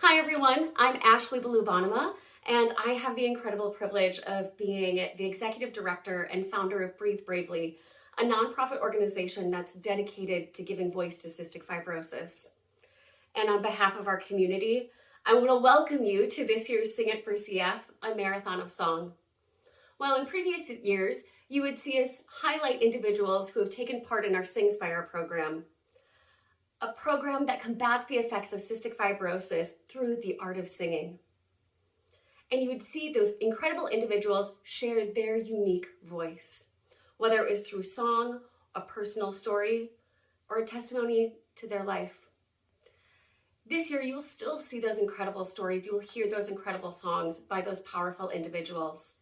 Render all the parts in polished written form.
Hi everyone, I'm Ashley Balubanama, and I have the incredible privilege of being the executive director and founder of Breathe Bravely, a nonprofit organization that's dedicated to giving voice to cystic fibrosis. And on behalf of our community, I want to welcome you to this year's Sing It for CF, a marathon of song. While in previous years, you would see us highlight individuals who have taken part in our sINgSPIRE program, a program that combats the effects of cystic fibrosis through the art of singing. And you would see those incredible individuals share their unique voice, whether it was through song, a personal story, or a testimony to their life. This year, you will still see those incredible stories. You will hear those incredible songs by those powerful individuals.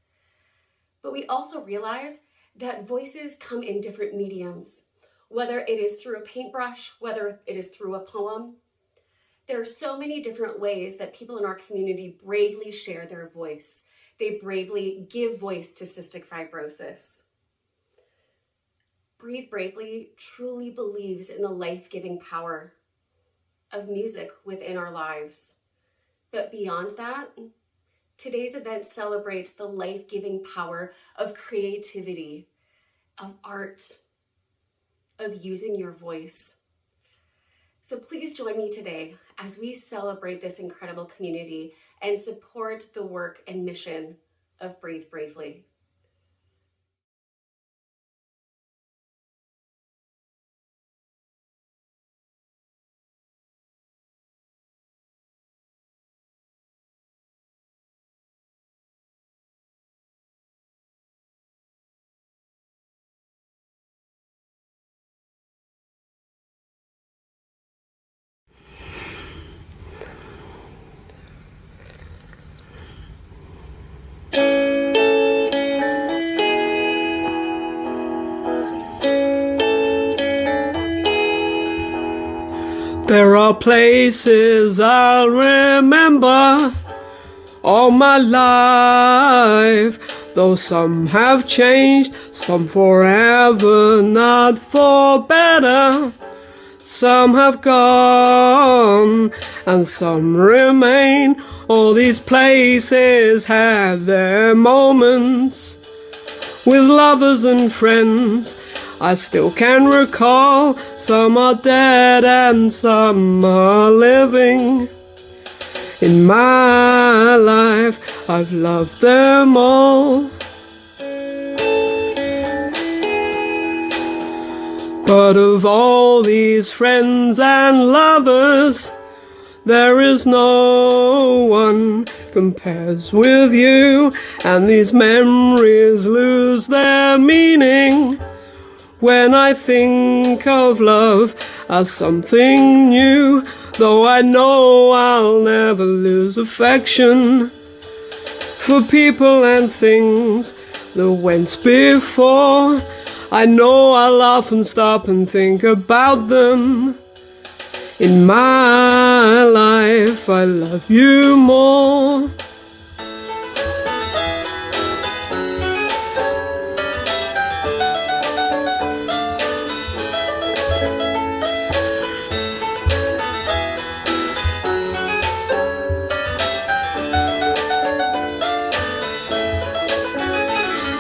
But we also realize that voices come in different mediums. Whether it is through a paintbrush, whether it is through a poem. There are so many different ways that people in our community bravely share their voice. They bravely give voice to cystic fibrosis. Breathe Bravely truly believes in the life-giving power of music within our lives. But beyond that, today's event celebrates the life-giving power of creativity, of art, of using your voice. So please join me today as we celebrate this incredible community and support the work and mission of Breathe Bravely. There are places I'll remember all my life, though some have changed, some forever, not for better. Some have gone, and some remain. All these places have their moments with lovers and friends. I still can recall, some are dead and some are living. In my life, I've loved them all. But of all these friends and lovers, there is no one compares with you, and these memories lose their meaning when I think of love as something new. Though I know I'll never lose affection for people and things that went before, I know I'll often stop and think about them. In my life, I love you more.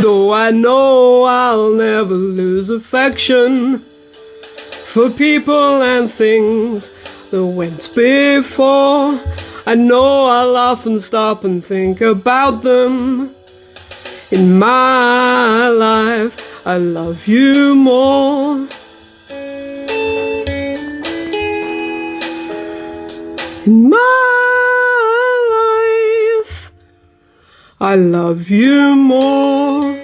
Though I know I'll never lose affection for people and things that went before, I know I'll often stop and think about them. In my life, I love you more. In my life, I love you more.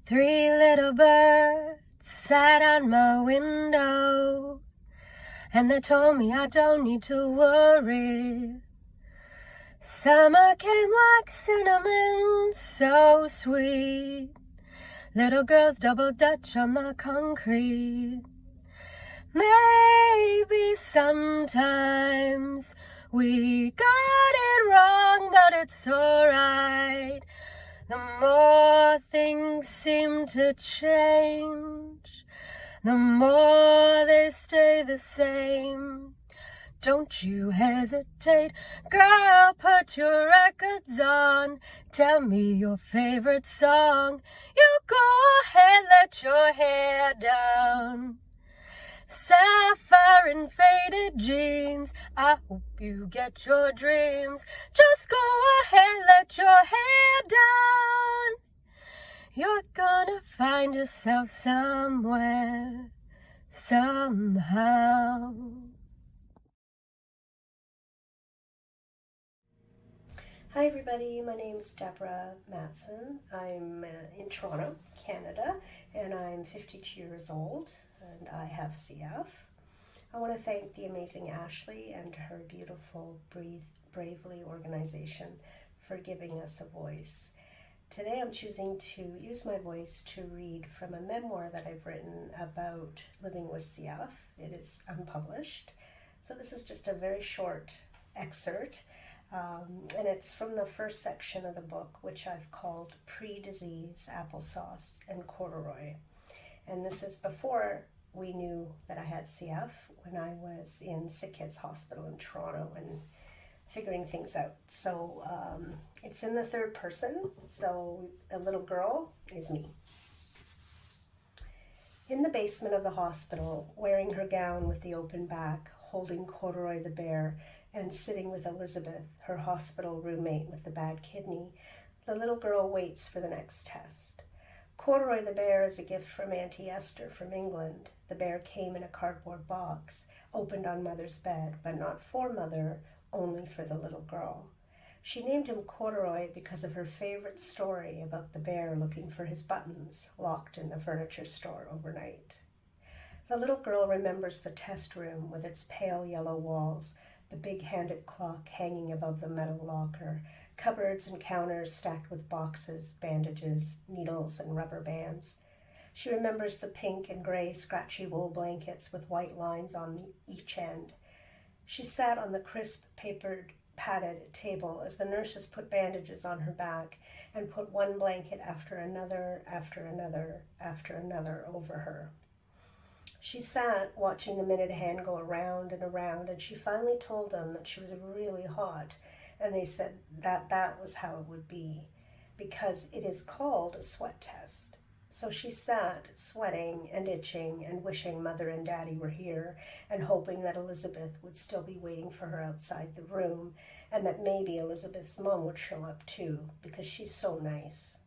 Three little birds sat on my window, and they told me I don't need to worry. Summer came like cinnamon, so sweet. Little girls double dutch on the concrete. Maybe sometimes we got it wrong, but it's alright. The more things seem to change, the more they stay the same. Don't you hesitate, girl, put your records on. Tell me your favorite song. You go ahead, let your hair down. Sapphire and faded jeans, I hope you get your dreams. Just go ahead, let your hair down. You're gonna find yourself somewhere, somehow. Hi everybody, my name's Deborah Matson. I'm in Toronto, Canada, and I'm 52 years old, and I have CF. I want to thank the amazing Ashley and her beautiful Breathe Bravely organization for giving us a voice. Today I'm choosing to use my voice to read from a memoir that I've written about living with CF. It is unpublished, so this is just a very short excerpt. And it's from the first section of the book, which I've called Pre-Disease, Applesauce, and Corduroy. And this is before we knew that I had CF, when I was in Sick Kids Hospital in Toronto and figuring things out. So it's in the third person, so the little girl is me. In the basement of the hospital, wearing her gown with the open back, holding Corduroy the bear, and sitting with Elizabeth, her hospital roommate with the bad kidney, the little girl waits for the next test. Corduroy the bear is a gift from Auntie Esther from England. The bear came in a cardboard box, opened on Mother's bed, but not for Mother, only for the little girl. She named him Corduroy because of her favorite story about the bear looking for his buttons, locked in the furniture store overnight. The little girl remembers the test room with its pale yellow walls, the big-handed clock hanging above the metal locker, cupboards and counters stacked with boxes, bandages, needles, and rubber bands. She remembers the pink and gray scratchy wool blankets with white lines on each end. She sat on the crisp, papered, padded table as the nurses put bandages on her back and put one blanket after another, after another, after another over her. She sat watching the minute hand go around and around, and she finally told them that she was really hot, and they said that that was how it would be, because it is called a sweat test. So she sat, sweating and itching and wishing Mother and Daddy were here, and hoping that Elizabeth would still be waiting for her outside the room, and that maybe Elizabeth's mom would show up too, because she's so nice.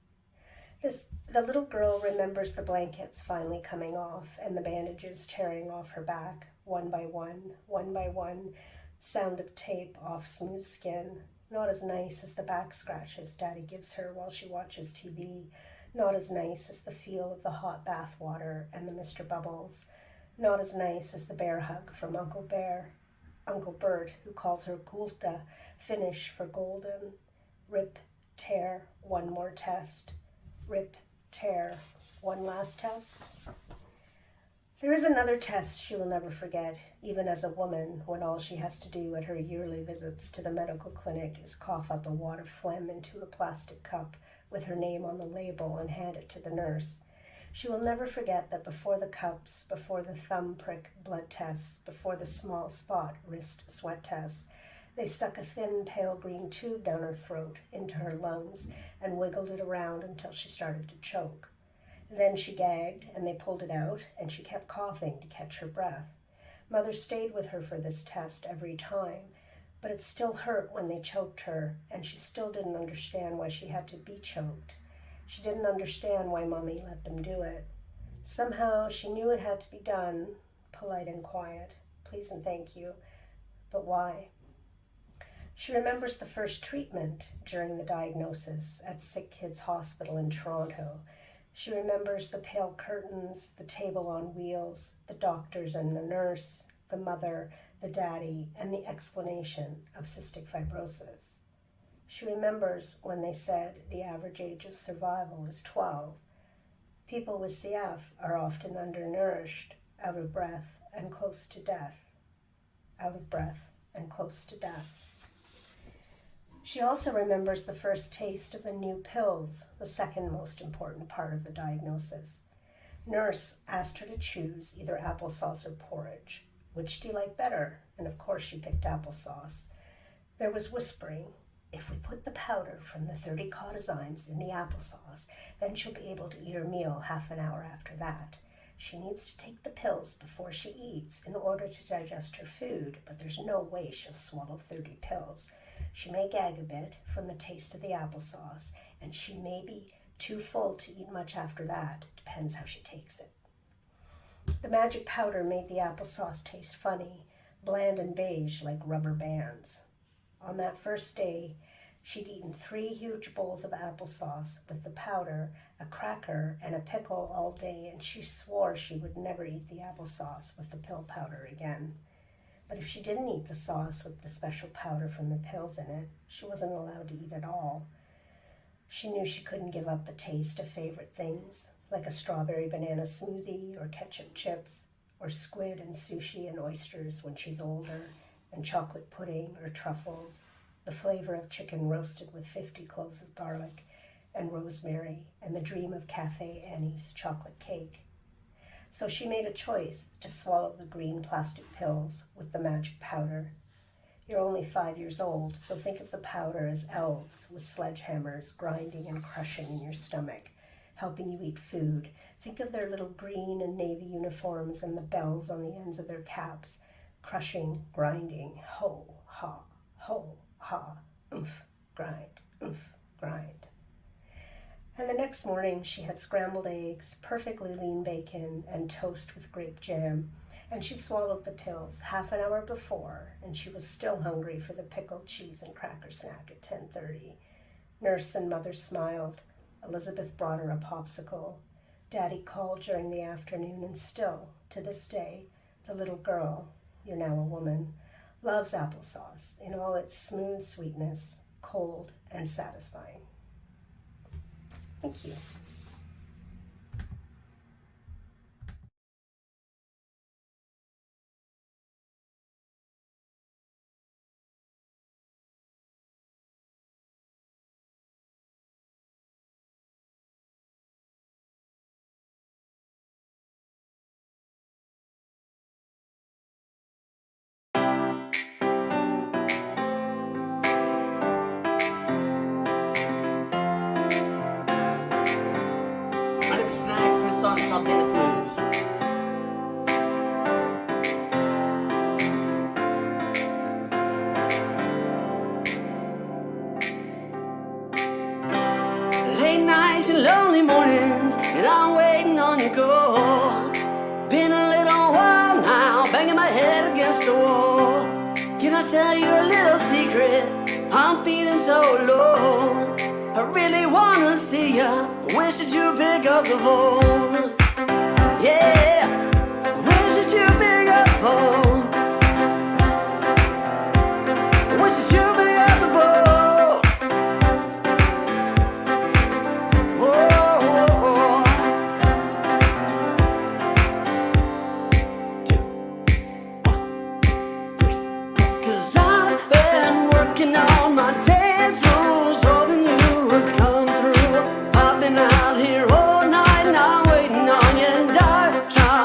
The little girl remembers the blankets finally coming off and the bandages tearing off her back, one by one, sound of tape off smooth skin, not as nice as the back scratches Daddy gives her while she watches TV, not as nice as the feel of the hot bath water and the Mr. Bubbles, not as nice as the bear hug from Uncle Bert, who calls her Gulta, Finnish for golden. Rip, tear, one more test. Rip, tear, one last test. There is another test she will never forget, even as a woman, when all she has to do at her yearly visits to the medical clinic is cough up a wad of phlegm into a plastic cup with her name on the label and hand it to the nurse. She will never forget that before the cups, before the thumb prick blood tests, before the small spot wrist sweat tests, they stuck a thin, pale green tube down her throat, into her lungs, and wiggled it around until she started to choke. Then she gagged, and they pulled it out, and she kept coughing to catch her breath. Mother stayed with her for this test every time, but it still hurt when they choked her, and she still didn't understand why she had to be choked. She didn't understand why Mommy let them do it. Somehow she knew it had to be done, polite and quiet, please and thank you, but why? She remembers the first treatment during the diagnosis at Sick Kids Hospital in Toronto. She remembers the pale curtains, the table on wheels, the doctors and the nurse, the mother, the daddy, and the explanation of cystic fibrosis. She remembers when they said the average age of survival is 12. People with CF are often undernourished, out of breath, and close to death. Out of breath and close to death. She also remembers the first taste of the new pills, the second most important part of the diagnosis. Nurse asked her to choose either applesauce or porridge. Which do you like better? And of course she picked applesauce. There was whispering. If we put the powder from the 30 coenzymes in the applesauce, then she'll be able to eat her meal half an hour after that. She needs to take the pills before she eats in order to digest her food, but there's no way she'll swallow 30 pills. She may gag a bit from the taste of the applesauce, and she may be too full to eat much after that. Depends how she takes it. The magic powder made the applesauce taste funny, bland and beige like rubber bands. On that first day, she'd eaten 3 huge bowls of applesauce with the powder, a cracker, and a pickle all day, and she swore she would never eat the applesauce with the pill powder again. But if she didn't eat the sauce with the special powder from the pills in it, she wasn't allowed to eat at all. She knew she couldn't give up the taste of favorite things, like a strawberry banana smoothie or ketchup chips, or squid and sushi and oysters when she's older, and chocolate pudding or truffles, the flavor of chicken roasted with 50 cloves of garlic and rosemary, and the dream of Cafe Annie's chocolate cake. So she made a choice to swallow the green plastic pills with the magic powder. You're only 5 years old, so think of the powder as elves with sledgehammers grinding and crushing in your stomach, helping you eat food. Think of their little green and navy uniforms and the bells on the ends of their caps, crushing, grinding, ho, ha, oomph, grind. And the next morning she had scrambled eggs, perfectly lean bacon, and toast with grape jam, and she swallowed the pills half an hour before, and she was still hungry for the pickled cheese and cracker snack at 10:30. Nurse and mother smiled. Elizabeth brought her a popsicle. Daddy called during the afternoon, and still, to this day, the little girl, you're now a woman, loves applesauce in all its smooth sweetness, cold and satisfying. Thank you. Called Dennis Moves. Late nights and lonely mornings, and I'm waiting on your call. Been a little while now, banging my head against the wall. Can I tell you a little secret? I'm feeling so low. I really wanna see ya. Wish that you pick up the phone. Yeah, wish that you pick up the phone. Wish that you pick up the phone. Whoa, whoa, whoa. 2, 1, 3. 'Cause I've been working on my dance moves, hoping you would come through. I've been out here all night and I'm waiting on you, and I try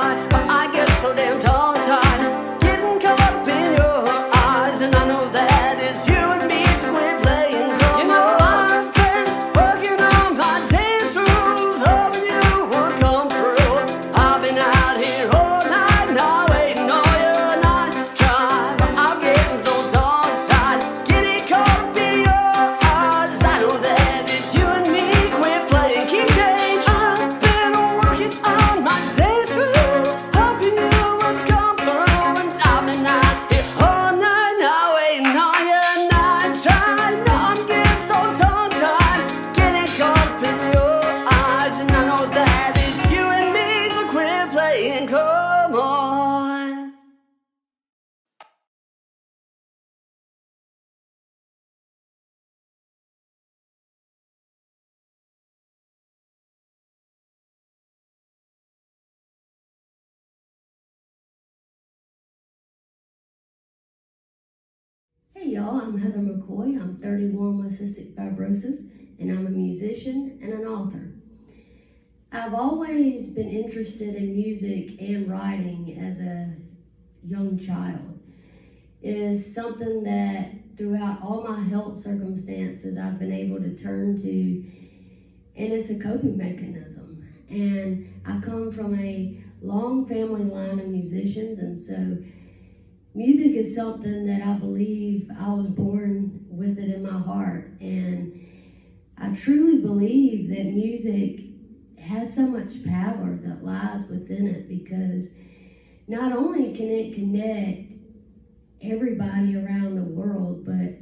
Hey y'all, I'm Heather McCoy. I'm 31 with cystic fibrosis, and I'm a musician and an author. I've always been interested in music and writing as a young child. It is something that throughout all my health circumstances I've been able to turn to, and it's a coping mechanism. And I come from a long family line of musicians, and so music is something that I believe I was born with it in my heart. And I truly believe that music has so much power that lies within it, because not only can it connect everybody around the world, but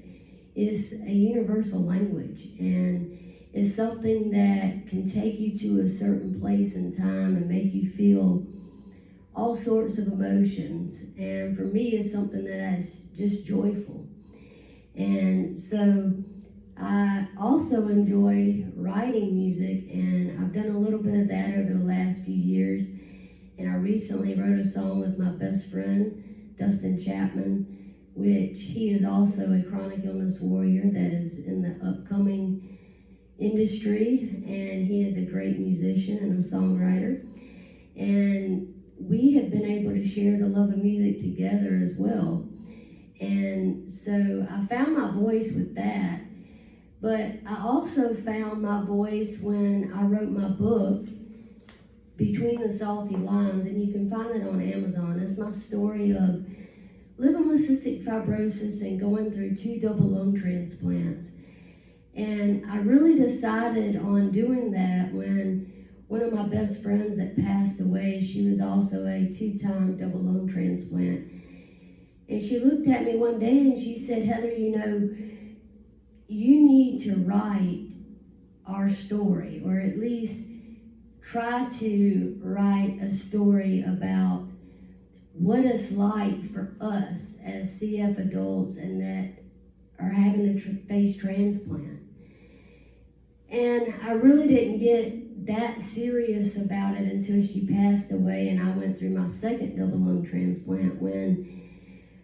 it's a universal language, and it's something that can take you to a certain place in time and make you feel all sorts of emotions. And for me, it's something that is just joyful. And so I also enjoy writing music, and I've done a little bit of that over the last few years. And I recently wrote a song with my best friend, Dustin Chapman, which he is also a chronic illness warrior that is in the upcoming industry, and he is a great musician and a songwriter. And we have been able to share the love of music together as well. And so I found my voice with that. But I also found my voice when I wrote my book, Between the Salty Lines, and you can find it on Amazon. It's my story of living with cystic fibrosis and going through 2 double lung transplants. And I really decided on doing that when one of my best friends that passed away, she was also a 2-time double lung transplant. And she looked at me one day and she said, Heather, you need to write our story, or at least try to write a story about what it's like for us as CF adults and that are having to face transplant. And I really didn't get that serious about it until she passed away and I went through my 2nd double lung transplant, when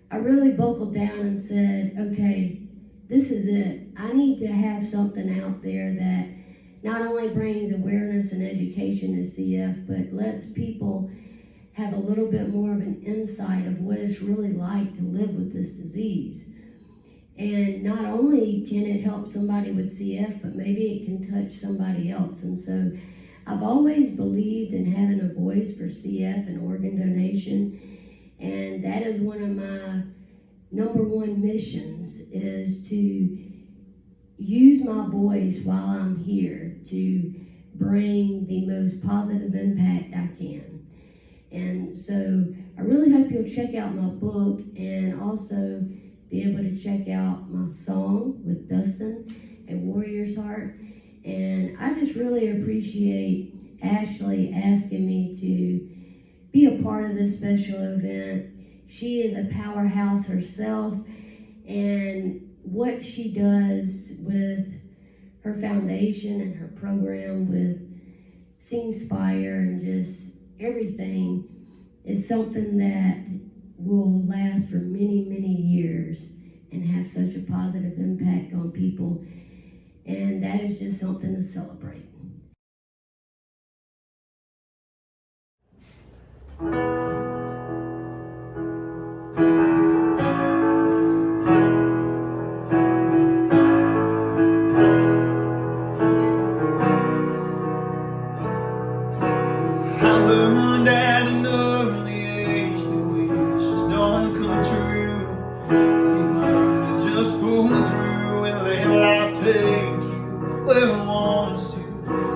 I really buckled down and said, okay, this is it. I need to have something out there that not only brings awareness and education to CF, but lets people have a little bit more of an insight of what it's really like to live with this disease. And not only can it help somebody with CF, but maybe it can touch somebody else. And so I've always believed in having a voice for CF and organ donation. And that is one of my number one missions, is to use my voice while I'm here to bring the most positive impact I can. And so I really hope you'll check out my book and also be able to check out my song with Dustin, A Warrior's Heart. And I just really appreciate Ashley asking me to be a part of this special event. She is a powerhouse herself, and what she does with her foundation and her program with sINgSPIRE and just everything is something that will last for many, many years and have such a positive impact on people. And that is just something to celebrate.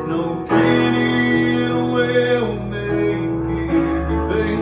No pain will make everything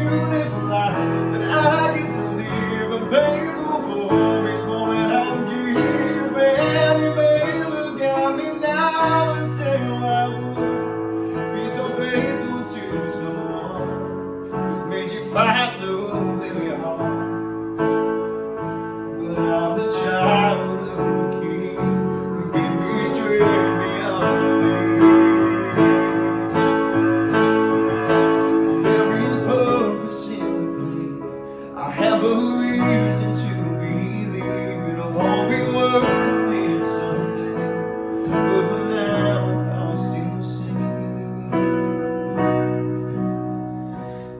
beautiful life that I get to live. I'm thankful for each moment I'm given. You may look at me now and say, why would be so faithful to someone who's made you fight so very hard? But I'm the child of the King who gave me strength beyond belief. There is purpose in the pain. I have a reason to believe it'll all be worth it someday. But for now, I'll still sing.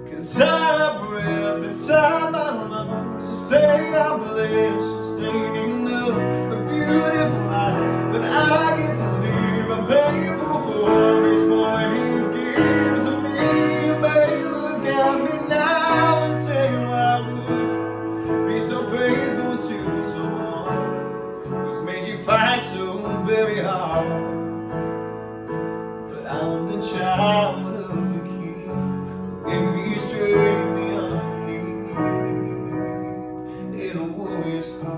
'Cause I have breath inside my lungs to say I'm blessed, sustaining the beautiful life that I get to live. I'm thankful for each moment He gives to me. You may look at me now and say, why would be so faithful to someone who's made you fight so very hard? But I'm the child of the King who gave me strength beyond belief in a warrior's heart.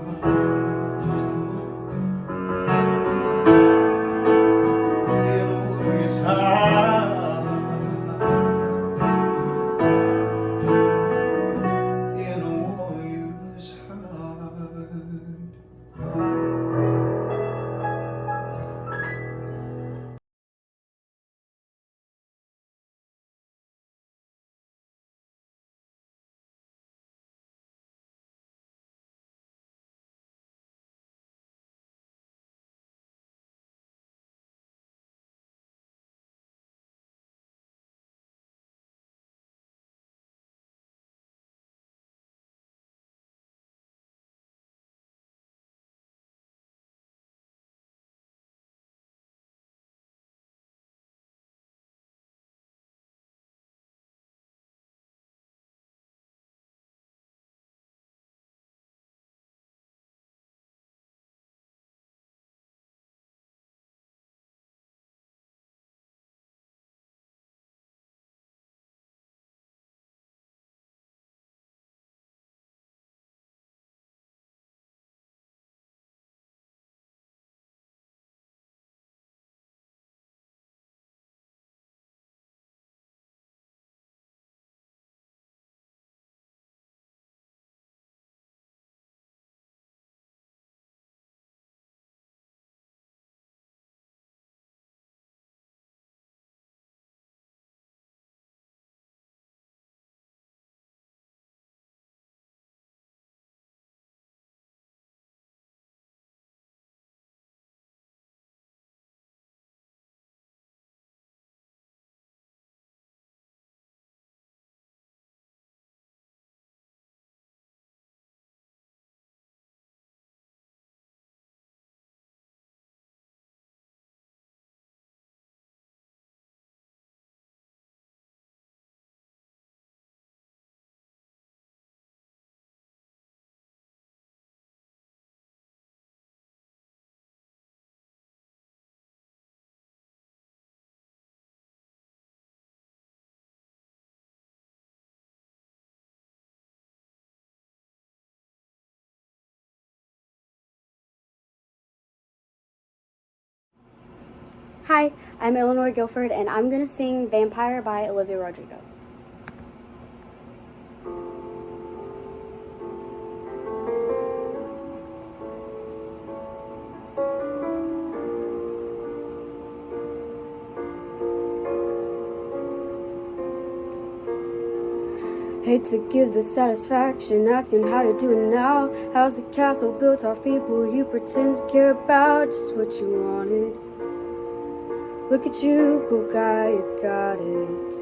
Hi, I'm Eleanor Guilford, and I'm going to sing Vampire by Olivia Rodrigo. Hate to give the satisfaction, asking how you're doing now. How's the castle built off people you pretend to care about? Just what you wanted. Look at you, cool guy, you got it.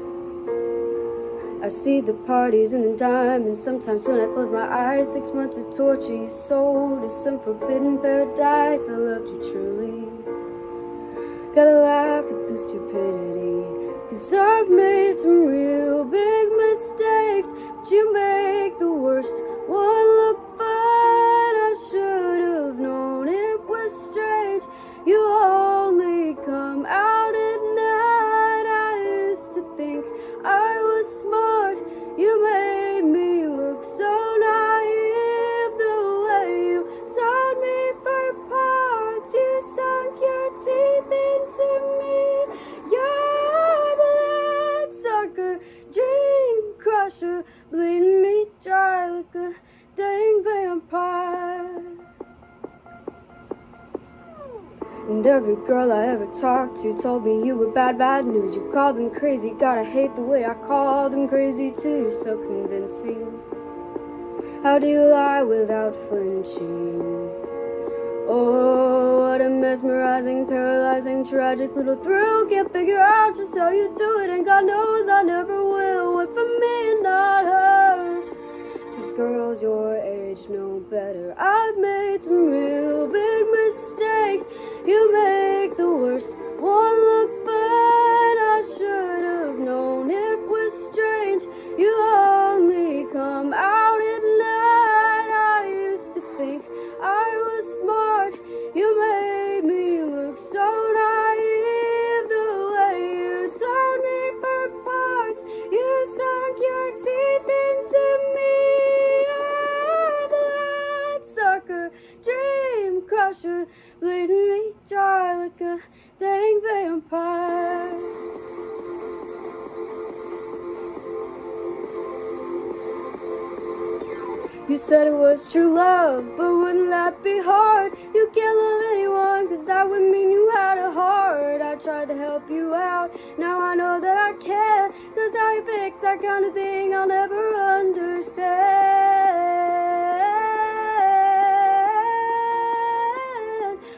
I see the parties and the diamonds. Sometimes when I close my eyes, 6 months of torture you sold to some forbidden paradise. I loved you truly. Gotta laugh at the stupidity, 'cause I've made some real big mistakes, but you make the worst one look fine. I should have known it was strange. You only come out at night. I used to think I was smart. You made And every girl I ever talked to told me you were bad, bad news. You called them crazy, gotta hate the way I called them crazy too. You're so convincing. How do you lie without flinching? Oh, what a mesmerizing, paralyzing, tragic little thrill. Can't figure out just how you do it, and God knows I never will. Wait for me and not her. Cause girls your age know better. I've made some real big mistakes. You make the worst one look bad. I should have known it was strange. You only come out at night. I used to think I was smart. You made me look so naive. The way you sold me for parts. You sunk your teeth into me. Bloodsucker, dream crusher, bleeding me dry like a dang vampire. You said it was true love, but wouldn't that be hard? You can't love anyone, cause that would mean you had a heart. I tried to help you out, now I know that I can't. Cause how you fix that kind of thing I'll never understand.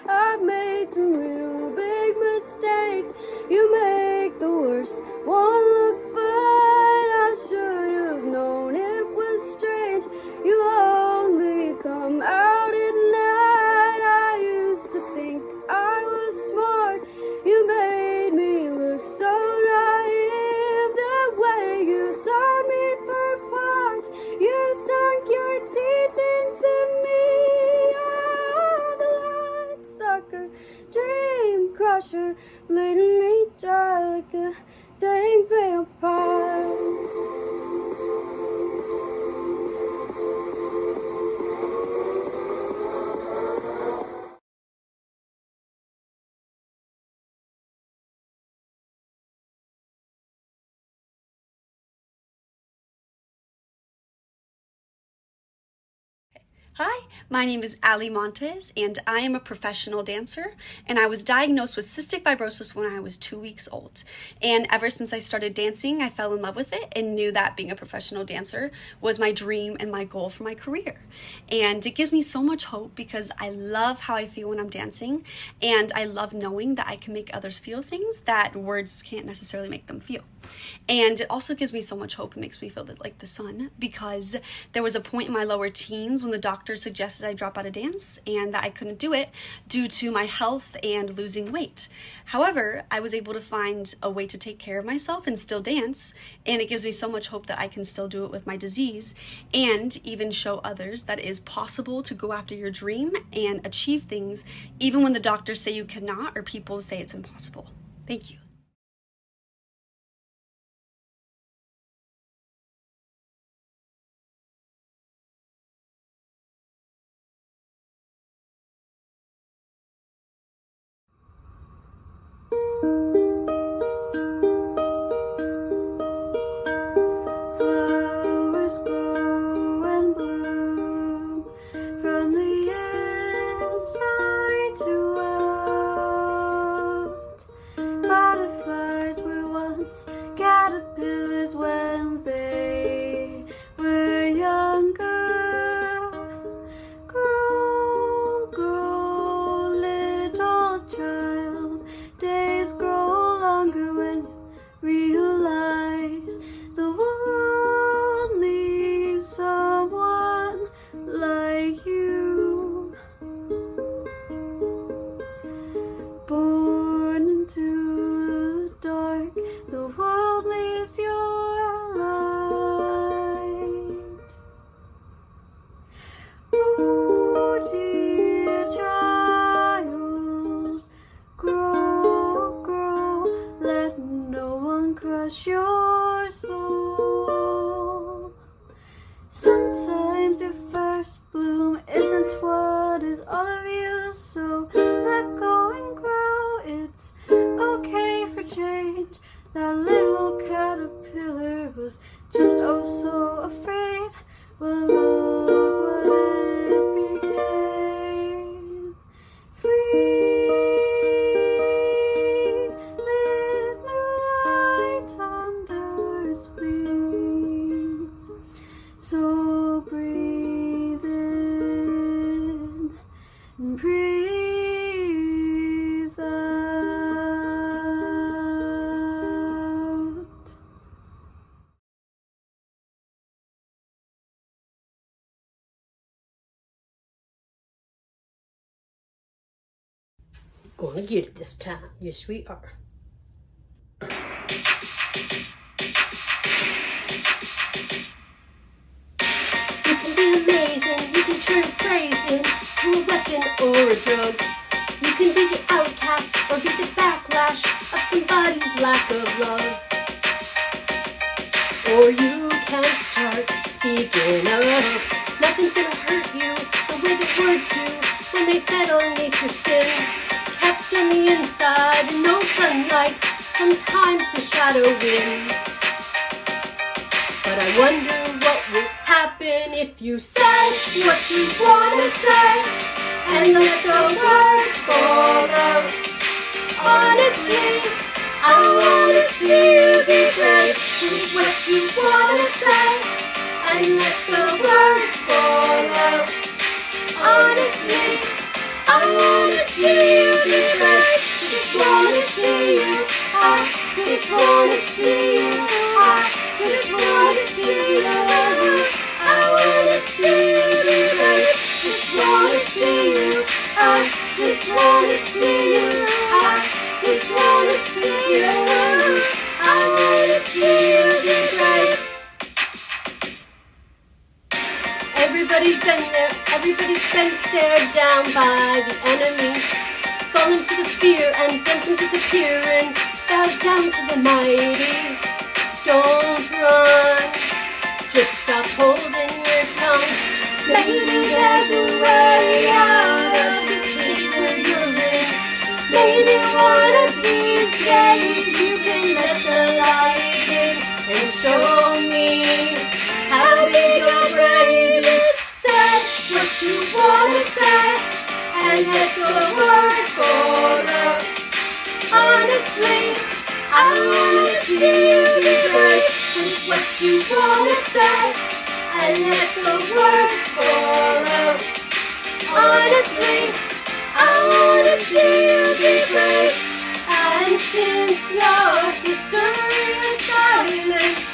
I've made some real big mistakes. You make the worst one look bad. I should have known it was strange. You only come out at night. I used to think I was smart. You made me look so naive. The way you sold me for parts. You sunk your teeth into me. Oh, bloodsucker, dream crusher, bleeding me dry like a dang vampire. Hi, my name is Ali Montes, and I am a professional dancer, and I was diagnosed with cystic fibrosis when I was 2 weeks old. And ever since I started dancing, I fell in love with it and knew that being a professional dancer was my dream and my goal for my career. And it gives me so much hope because I love how I feel when I'm dancing, and I love knowing that I can make others feel things that words can't necessarily make them feel. And it also gives me so much hope. It makes me feel like the sun, because there was a point in my lower teens when the doctor suggested I drop out of dance and that I couldn't do it due to my health and losing weight. However, I was able to find a way to take care of myself and still dance, and it gives me so much hope that I can still do it with my disease and even show others that it is possible to go after your dream and achieve things even when the doctors say you cannot or people say it's impossible. Thank you. Flowers grow and bloom from the inside to out. Butterflies were once caterpillars when they were younger. Grow, grow, little child. Days grow longer when you realize the world needs someone like you. Born into the dark, the world needs your light. Oh, dear child, grow, grow, let no one crush your soul. Sometimes your first bloom isn't what is all of you, so let go and grow. It's okay for change. That little caterpillar was just oh so afraid. Well, look what it became. Free. Gonna get it this time. Yes, we are. You can be amazing, you can turn a phrase into a weapon or a drug. You can be the outcast or be the backlash of somebody's lack of love. Or you can start speaking up. Nothing's gonna hurt you the way the words do when they settle beneath your skin. Kept on the inside and no sunlight, sometimes the shadow wins. But I wonder what would happen if you said what you wanna say and let the words fall out. Honestly, I wanna see you be brave with what you wanna say and let the words fall out. Honestly, I wanna see you be brave. Just wanna see you. I just wanna see you. I just wanna see you. I wanna see you be brave. Just wanna see you. I just wanna see you. I just wanna see you. I wanna see you be brave. Everybody's been there. Everybody's been stared down by the enemy. Fallen to the fear and then some disappear and bow down to the mighty. Don't run, just stop holding your tongue. Maybe there's a way out of this fever you're in. Maybe one of these days you can let the light in and show me how big your brave is. Say what you wanna say and let the words fall out. Honestly, I wanna see you be brave with what you wanna say and let the words fall out. Honestly, I wanna see you be brave. And since your history of silence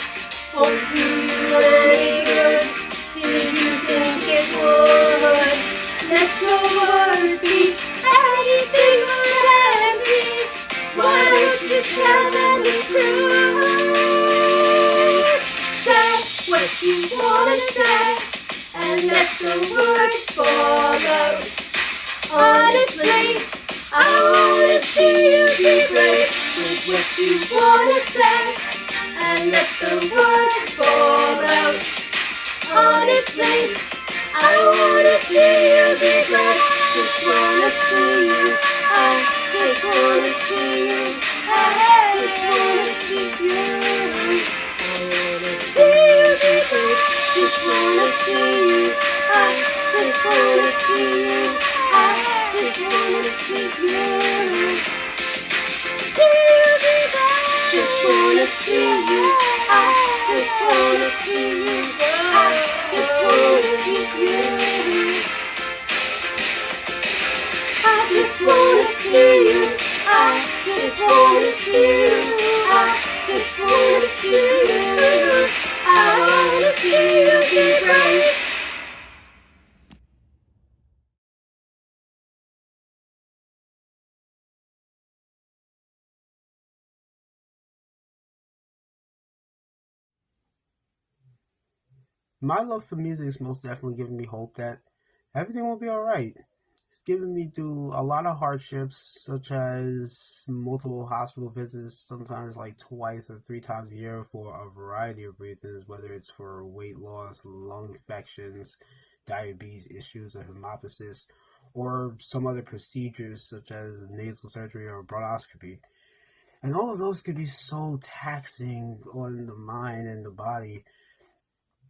won't do you any good, did you think it would? Let your words be anything but empty. Why don't you tell them the truth? Say what you wanna say and let the words fall out. Honestly, I wanna see you be brave with what you wanna say and let the words fall out. Honestly, I wanna see you be brave. Just wanna see you. I just wanna see you. I just wanna see you. I wanna see you be brave. Just wanna see you. I just wanna see you. I just wanna see you. See you be brave. Just wanna see you. I just wanna see you. I just wanna see you. I just wanna see you. I just wanna see you. I just wanna see you. I wanna see you be brave. My love for music is most definitely giving me hope that everything will be alright. It's given me through a lot of hardships, such as multiple hospital visits, sometimes like twice or three times a year for a variety of reasons, whether it's for weight loss, lung infections, diabetes issues, or hemoptysis, or some other procedures such as nasal surgery or bronchoscopy. And all of those could be so taxing on the mind and the body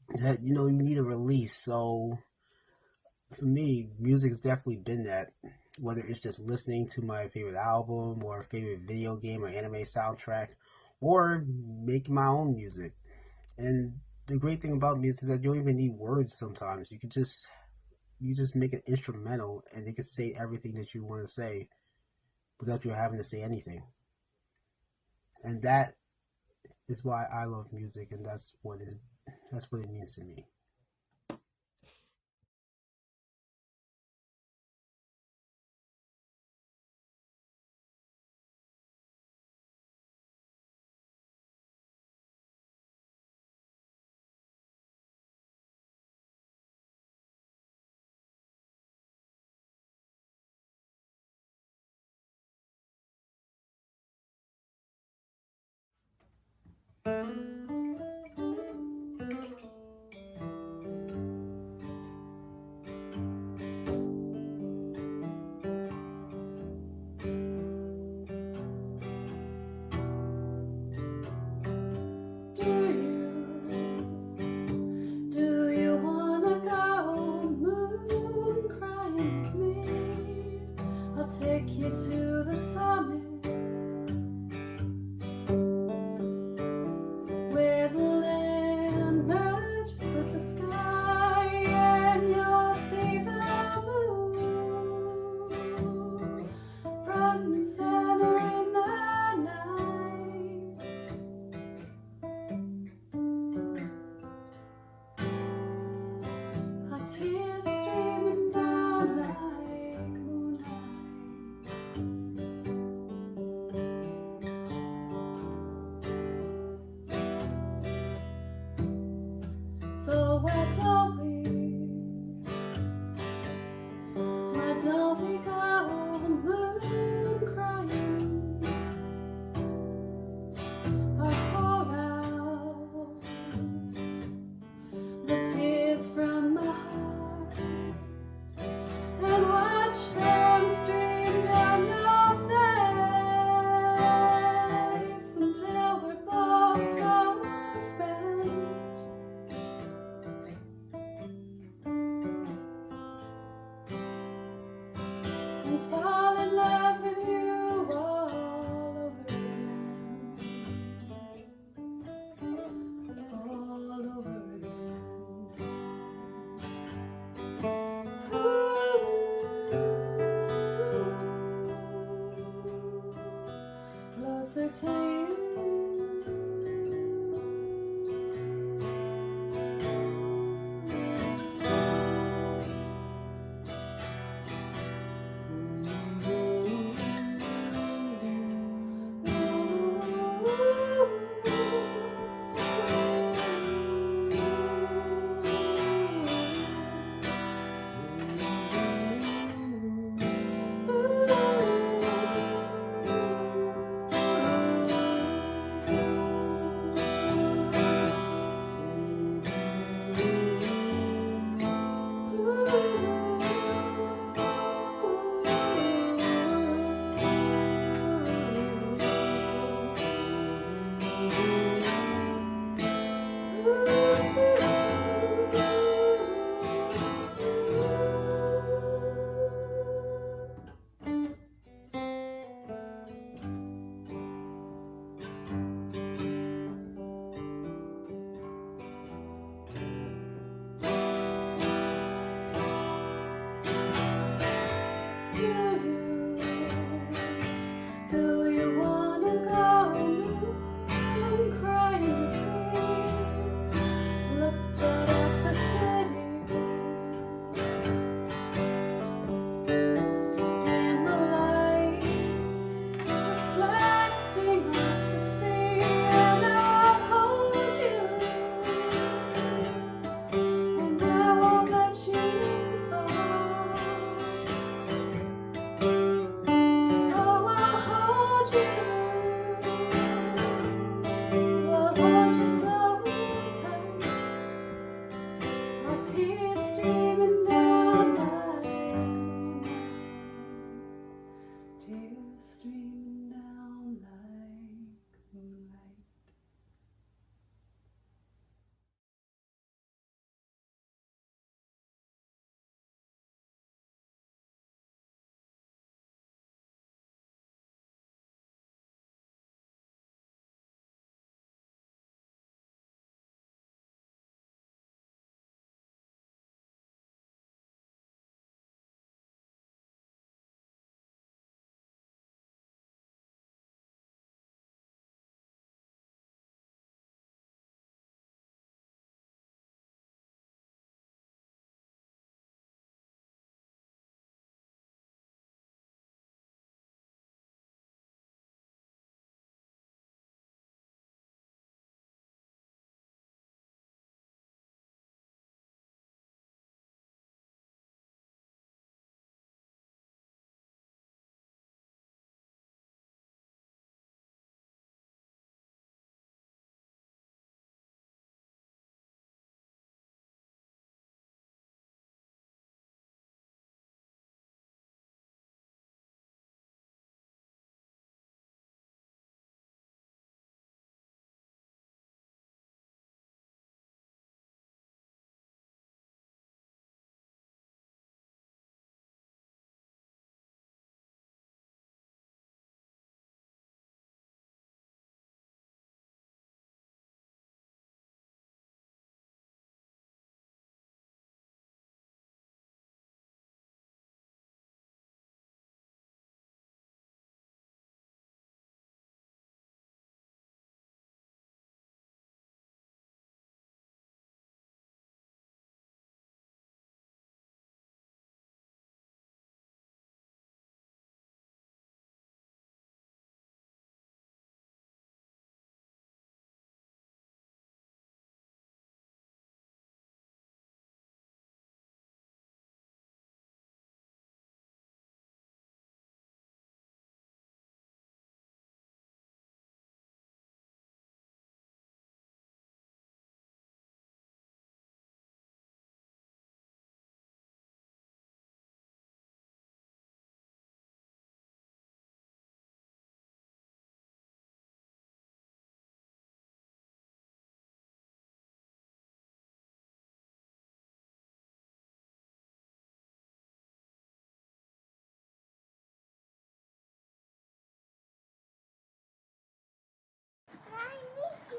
that you need a release. So for me, music's definitely been that. Whether it's just listening to my favorite album or favorite video game or anime soundtrack, or making my own music. And the great thing about music is that you don't even need words sometimes. You just make it instrumental and it can say everything that you want to say without you having to say anything. And that is why I love music, and that's what it means to me. Do you wanna go moon crying with me? I'll take you to the summit where the land merges with the sky, and you'll see the moon front and center in the night. Our tears streaming down like moonlight. So why don't we go moon crying? I'll pour out the tears from my heart and watch them stream down your face until we're both so spent and fall in love with you all over again, all over again. Closer to you.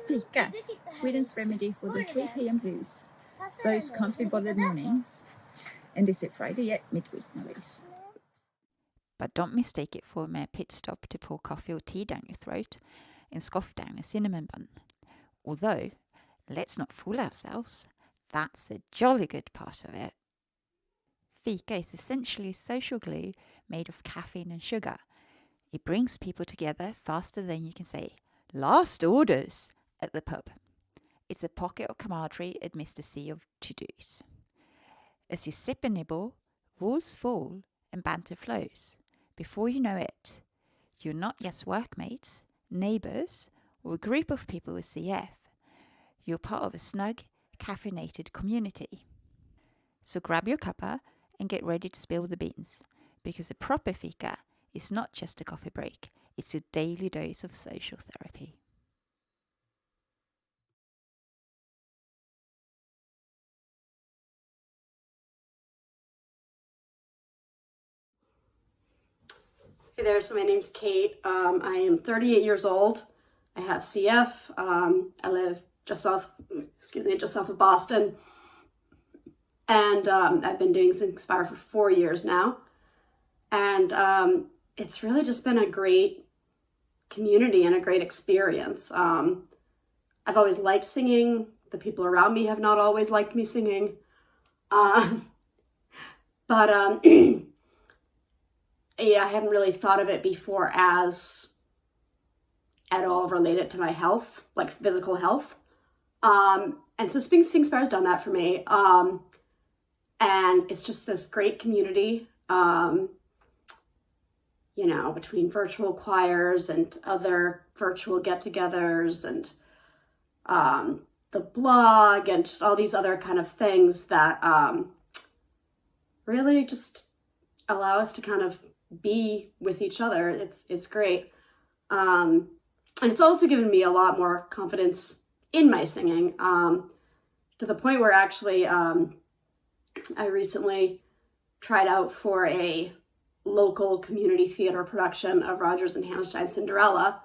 Fika, Sweden's remedy for the 3 p.m. blues. Those can't be bothered mornings. And is it Friday yet? Midweek, no ladies. But don't mistake it for a mere pit stop to pour coffee or tea down your throat and scoff down a cinnamon bun. Although, let's not fool ourselves, that's a jolly good part of it. Fika is essentially social glue made of caffeine and sugar. It brings people together faster than you can say, "Last orders," at the pub. It's a pocket of camaraderie amidst a sea of to-dos. As you sip and nibble, walls fall and banter flows. Before you know it, you're not just workmates, neighbours, or a group of people with CF. You're part of a snug, caffeinated community. So grab your cuppa and get ready to spill the beans, because a proper fika is not just a coffee break, it's a daily dose of social therapy. Hey there, so my name's Kate. I am 38 years old. I have CF. I live just south of Boston. And I've been doing sINgSPIRE for 4 years now. And it's really just been a great community and a great experience. I've always liked singing. The people around me have not always liked me singing. Yeah, I hadn't really thought of it before as at all related to my health, like physical health. And so sINgSPIRE has done that for me. And it's just this great community, between virtual choirs and other virtual get-togethers and the blog and just all these other kind of things that really just allow us to kind of be with each other. It's great. And it's also given me a lot more confidence in my singing, to the point where actually I recently tried out for a local community theater production of Rodgers and Hammerstein's Cinderella,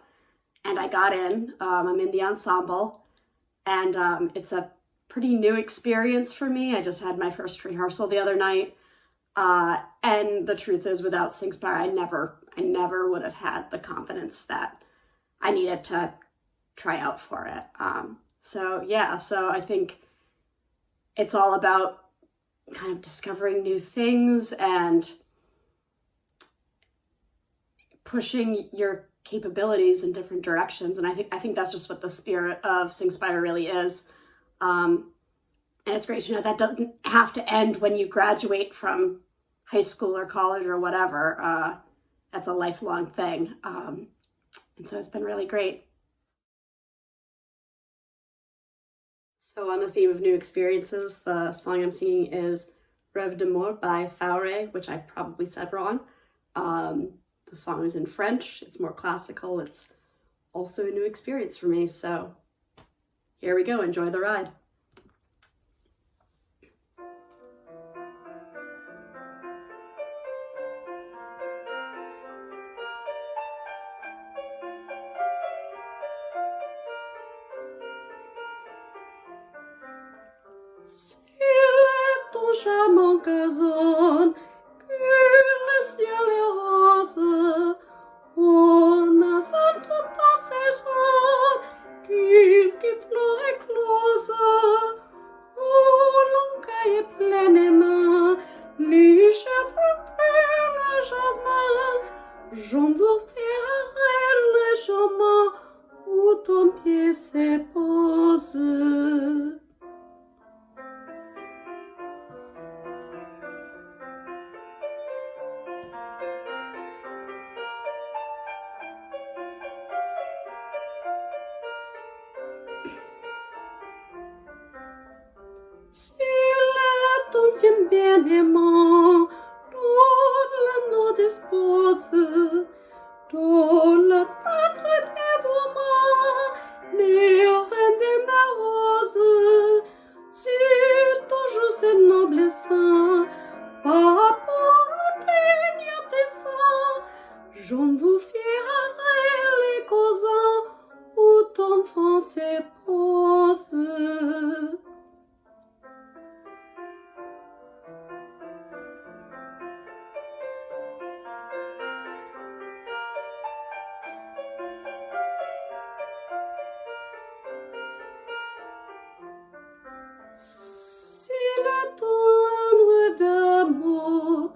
and I got in. I'm in the ensemble, and it's a pretty new experience for me. I just had my first rehearsal the other night. And the truth is, without sINgSPIRE, I never would have had the confidence that I needed to try out for it. So I think it's all about kind of discovering new things and pushing your capabilities in different directions. And I think that's just what the spirit of sINgSPIRE really is. And it's great to know that doesn't have to end when you graduate from high school or college or whatever. That's a lifelong thing. And so it's been really great. So on the theme of new experiences, the song I'm singing is Rêve d'amour by Fauré, which I probably said wrong. The song is in French. It's more classical. It's also a new experience for me. So here we go. Enjoy the ride. Mon gazon, que le ciel est rose, on a sent toute ta saison, qu'il fleur éclose, oh l'encaille pleinement, les cheveux près le jasmin, j'en veux faire le chemin où ton pied se pose. Ton bien-aimant, donne la nos dispose, donne le tâtre dévouement, les reines de ma rose, sur toujours ces nobles seins, par rapport au digne dessein, j'en vous fierai les causants, où ton enfant se pose. Si le tendre d'amour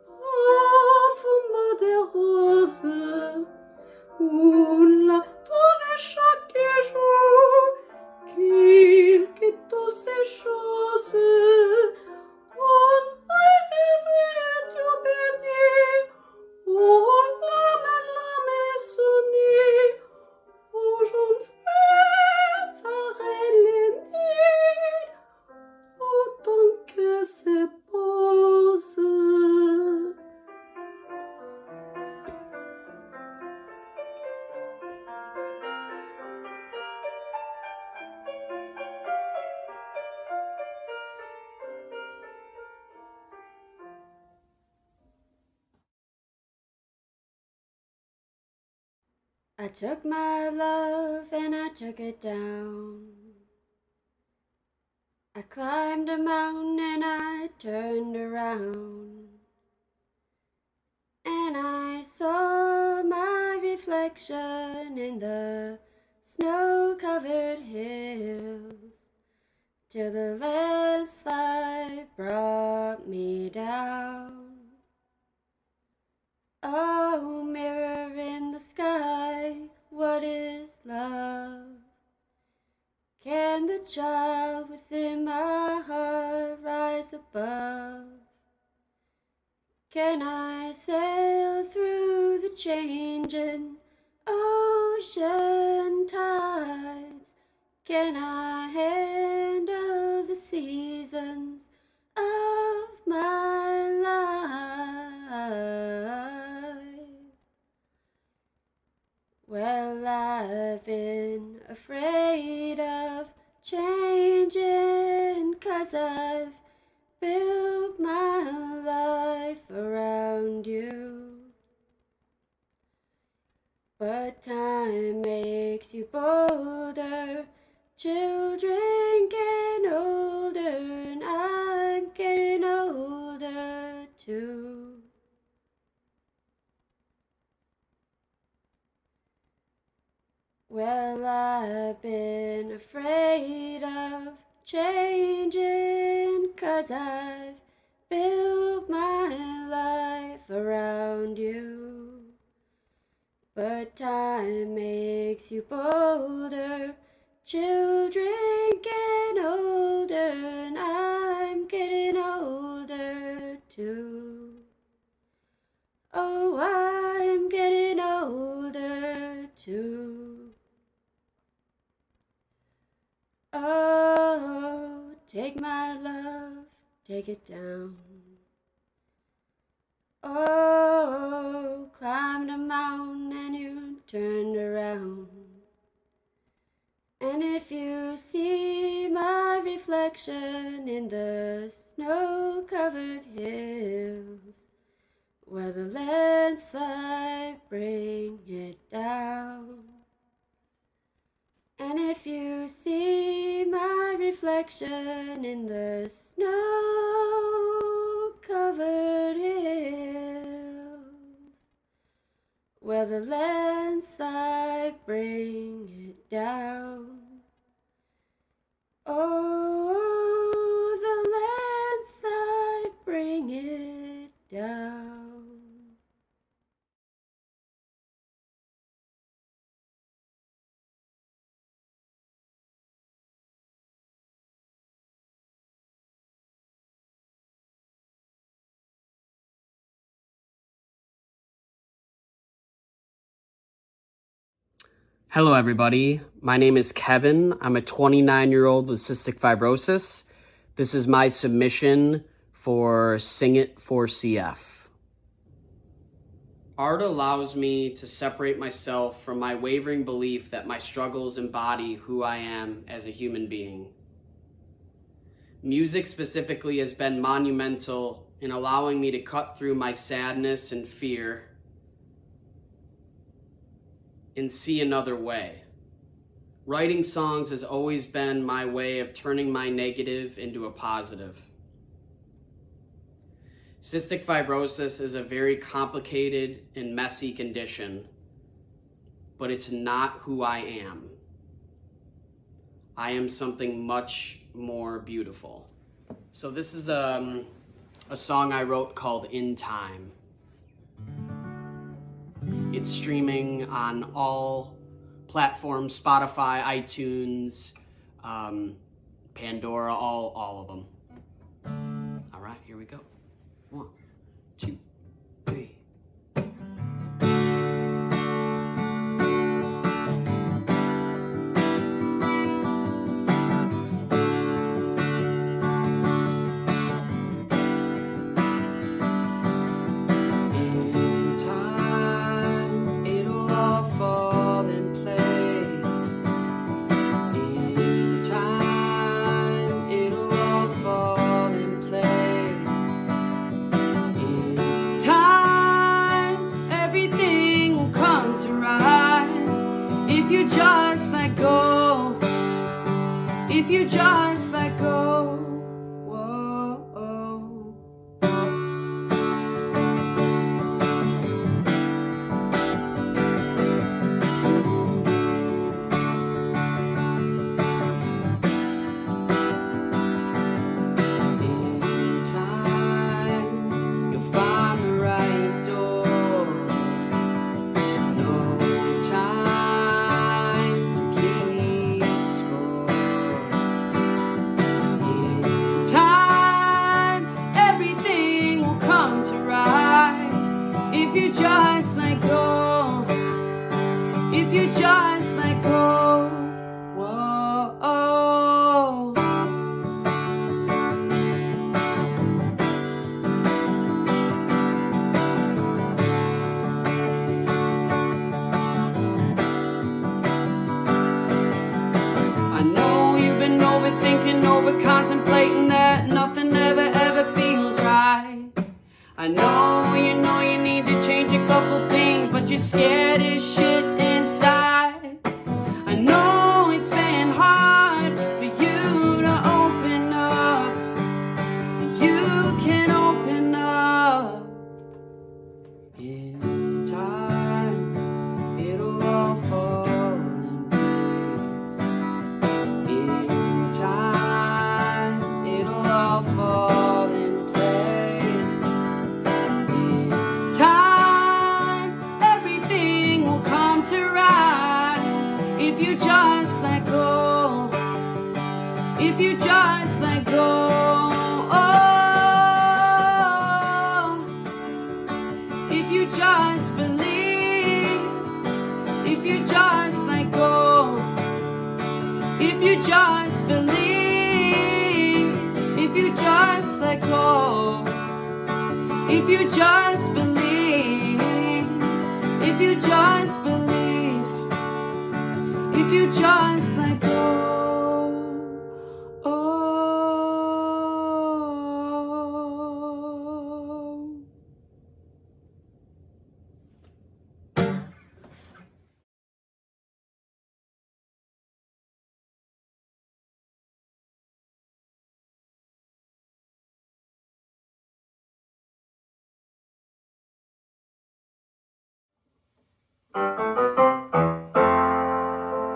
parfume des roses, où la trouve chaque jour qu'il quitte toutes ces choses, on rêve tout béni, où l'âme est sonnée, où j'en ferai les nuits, autant que c'est pose. I took my love and I took it down. I climbed a mountain and I turned around, and I saw my reflection in the snow-covered hills, till the landslide brought me down. Oh, mirror in the sky, what is love? Can the child within my heart rise above? Can I sail through the changing ocean tides? Can I handle the seasons of my life? Well, I've been afraid of changing, 'cause I've built my life around you. But time makes you bolder, children get older, and I'm getting older too. Well, I've been afraid of changing, 'cause I've built my life around you. But time makes you bolder, children get older, and I'm getting older too. Oh, I'm getting older too. Oh, take my love, take it down. Oh, climbed a mountain and you turned around. And if you see my reflection in the snow-covered hills, where the landslide bring it down. And if you see my reflection in the snow-covered hills, where the landslide bring it down. Oh, the landslide bring it down. Hello, everybody. My name is Kevin. I'm a 29-year-old with cystic fibrosis. This is my submission for Sing It for CF. Art allows me to separate myself from my wavering belief that my struggles embody who I am as a human being. Music specifically has been monumental in allowing me to cut through my sadness and fear and see another way. Writing songs has always been my way of turning my negative into a positive. Cystic fibrosis is a very complicated and messy condition, but it's not who I am. I am something much more beautiful. So this is a song I wrote called In Time. It's streaming on all platforms, Spotify, iTunes, Pandora, all of them. All right, here we go. 1, 2, 3. In time, it'll all fall in place. In time, it'll all fall in place. In time, everything will come to right if you just let go. If you just let go. Whoa. In time, you'll find the right door. No time to keep score. In time, everything will come to right if you just let go. If you just let go. Whoa. I know you've been overthinking, over-contemplating that nothing ever feels right. I know you need to change a couple things, but you're scared as shit inside. I know it's been hard for you to open up. You can open up. In time, it'll all fall in place. In time, it'll all fall in place. In time, everything will come to right if you just let go. If you just let go. If you just believe. If you just let go. If you just believe. If you just let go. If you just believe. If you just believe. If you just let go.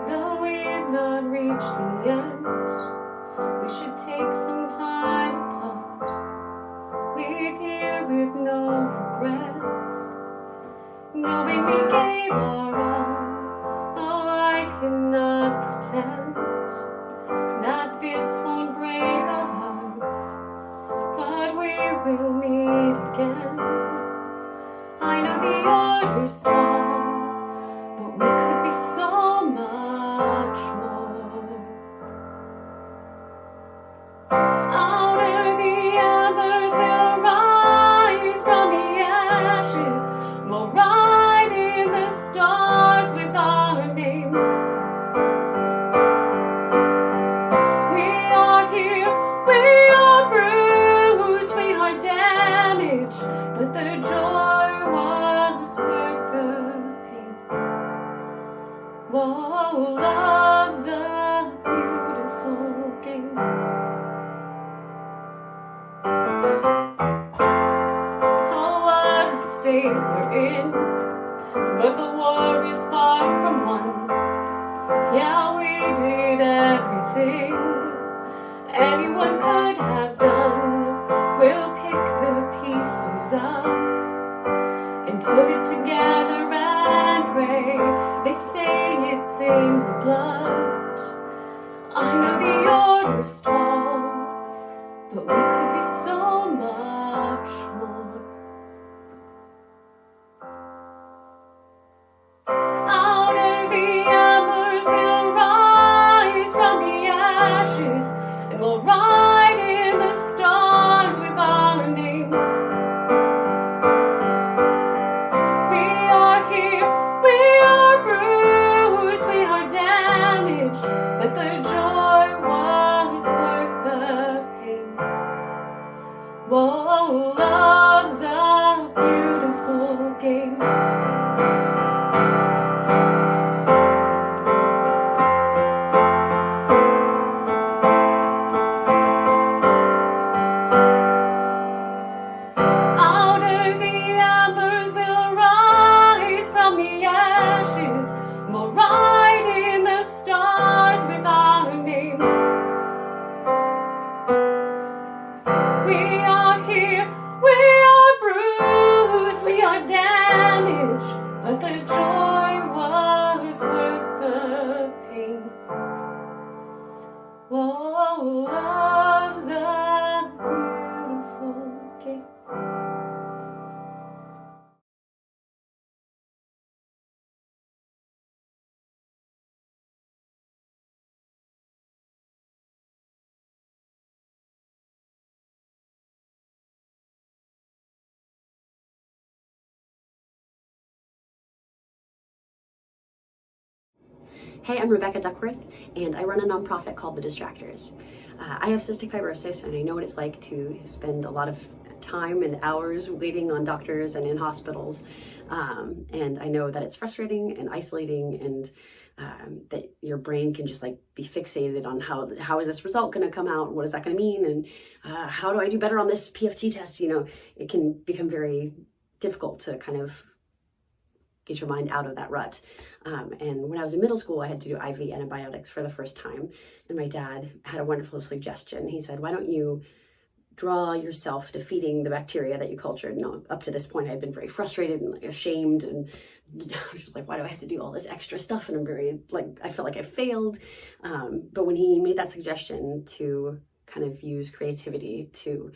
Though we've not reached the end, we should take some time apart. Leave here with no regrets, knowing we gave our all. Oh, I cannot pretend that this won't break our hearts, but we will meet again. I know the order's tall, but we could be so much more. Out of the embers we'll rise from the ashes, we'll ride in the stars with our names. We are here, we are bruised, we are damaged, but the joy was worth the pain. Whoa. Oh, love's a beautiful game. Oh, what a state we're in, but the war is far from won. Yeah, we did everything anyone could have done. We'll pick the pieces up and put it together and pray. They say it's in the blood. I know the order's tall, but we could be so much more. Out of the embers we'll rise from the ashes, and we'll ride in the stars with our names. We are here, we are bruised, we are damaged, but the joy was worth the pain. Whoa, love's a beautiful game. Out of the embers we'll rise from the ashes, and we'll ride in the stars with our names. We are here, we are bruised, we are damaged, but the joy was worth the pain. Whoa, love's a beautiful game. Hey, I'm Rebecca Duckworth, and I run a nonprofit called The Distractors. I have cystic fibrosis, and I know what it's like to spend a lot of time and hours waiting on doctors and in hospitals. And I know that it's frustrating and isolating, and that your brain can just like be fixated on how is this result going to come out? What is that going to mean? And how do I do better on this PFT test? You know, it can become very difficult to kind of get your mind out of that rut. And when I was in middle school, I had to do IV antibiotics for the first time. And my dad had a wonderful suggestion. He said, why don't you draw yourself defeating the bacteria that you cultured? You know, up to this point, I'd been very frustrated and like ashamed. And I was just like, why do I have to do all this extra stuff? And I'm very I felt like I failed. But when he made that suggestion to kind of use creativity to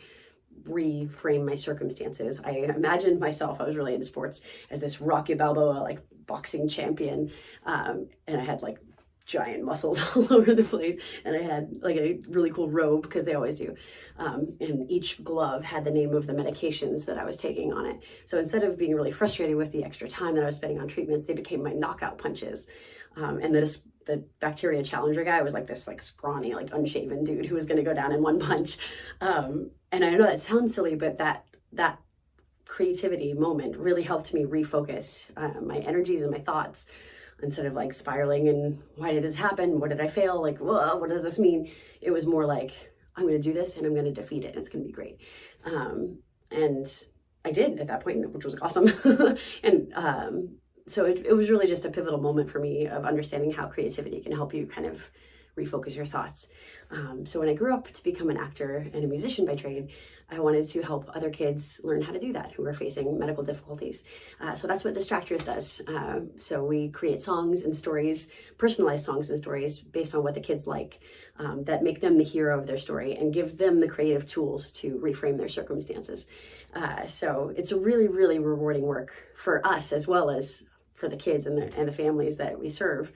reframe my circumstances, I imagined myself, I was really into sports, as this Rocky Balboa like boxing champion, and I had like giant muscles all over the place, and I had like a really cool robe, because they always do, and each glove had the name of the medications that I was taking on it. So instead of being really frustrated with the extra time that I was spending on treatments, they became my knockout punches. And the bacteria challenger guy was like this like scrawny, like unshaven dude who was going to go down in one punch. And I know that sounds silly, but that creativity moment really helped me refocus my energies and my thoughts, instead of like spiraling and why did this happen? What did I fail? Like, whoa, what does this mean? It was more like, I'm going to do this and I'm going to defeat it. And it's going to be great. And I did at that point, which was awesome. And so it was really just a pivotal moment for me of understanding how creativity can help you kind of refocus your thoughts. So when I grew up to become an actor and a musician by trade, I wanted to help other kids learn how to do that who are facing medical difficulties. So that's what Distractors does. So we create songs and stories, personalized songs and stories based on what the kids like, that make them the hero of their story and give them the creative tools to reframe their circumstances. So it's a really, really rewarding work for us as well as for the kids and the families that we serve.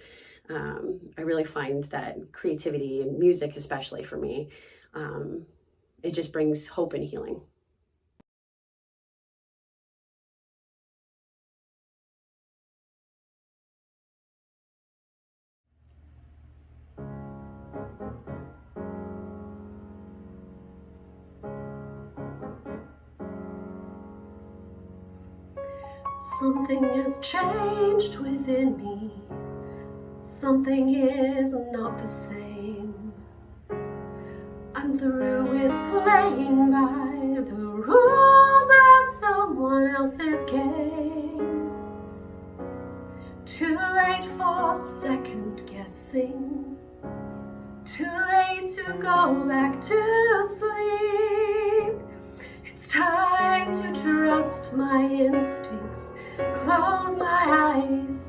I really find that creativity and music, especially for me, it just brings hope and healing. Something has changed within me. something is not the same. I'm through with playing by the rules of someone else's game. Too late for second guessing. Too late to go back to sleep. It's time to trust my instincts, close my eyes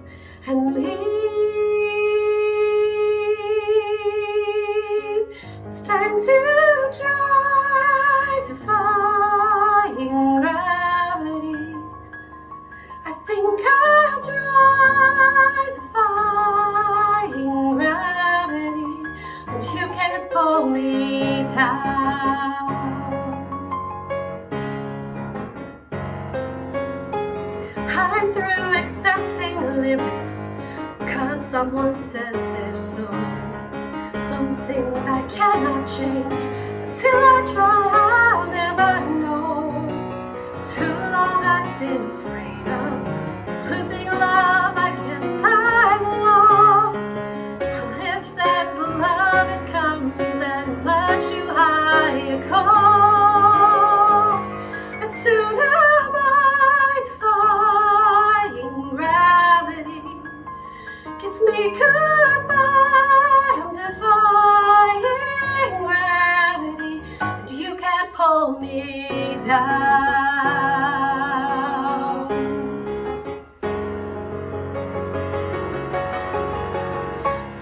and leave. It's time to try to find gravity. I think I'll try to find gravity, and you can't pull me down. I'm through accepting limits, 'cause someone says they're so. Some things I cannot change, but till I try I'll never know. Too long I've been afraid of losing love, I guess I'm lost. Well, if that's love, it comes at much too high a cost. But soon am I defying gravity. Kiss me goodbye, I'm defying gravity, and you can't pull me down.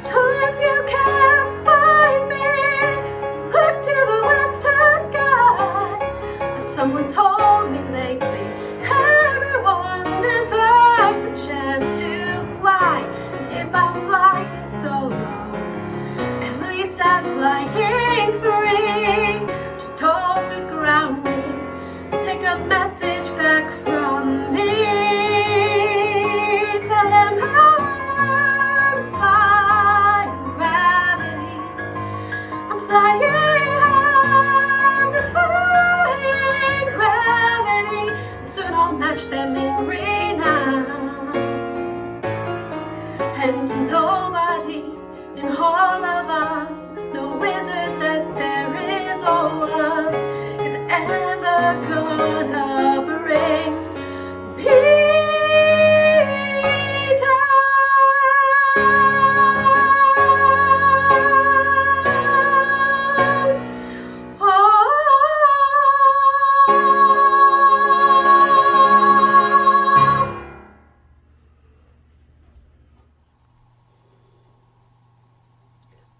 So if you can't find me, look to the western sky. As someone told me lately, everyone deserves the chance to fly. And if I'm flying solo, at least I'm flying free. To those who ground me, take a message back from me. Tell them I'm defying gravity. I'm defying gravity. And soon I'll match them in renown. And nobody in all of us, no wizard that there is or was, is ever gonna bring me down.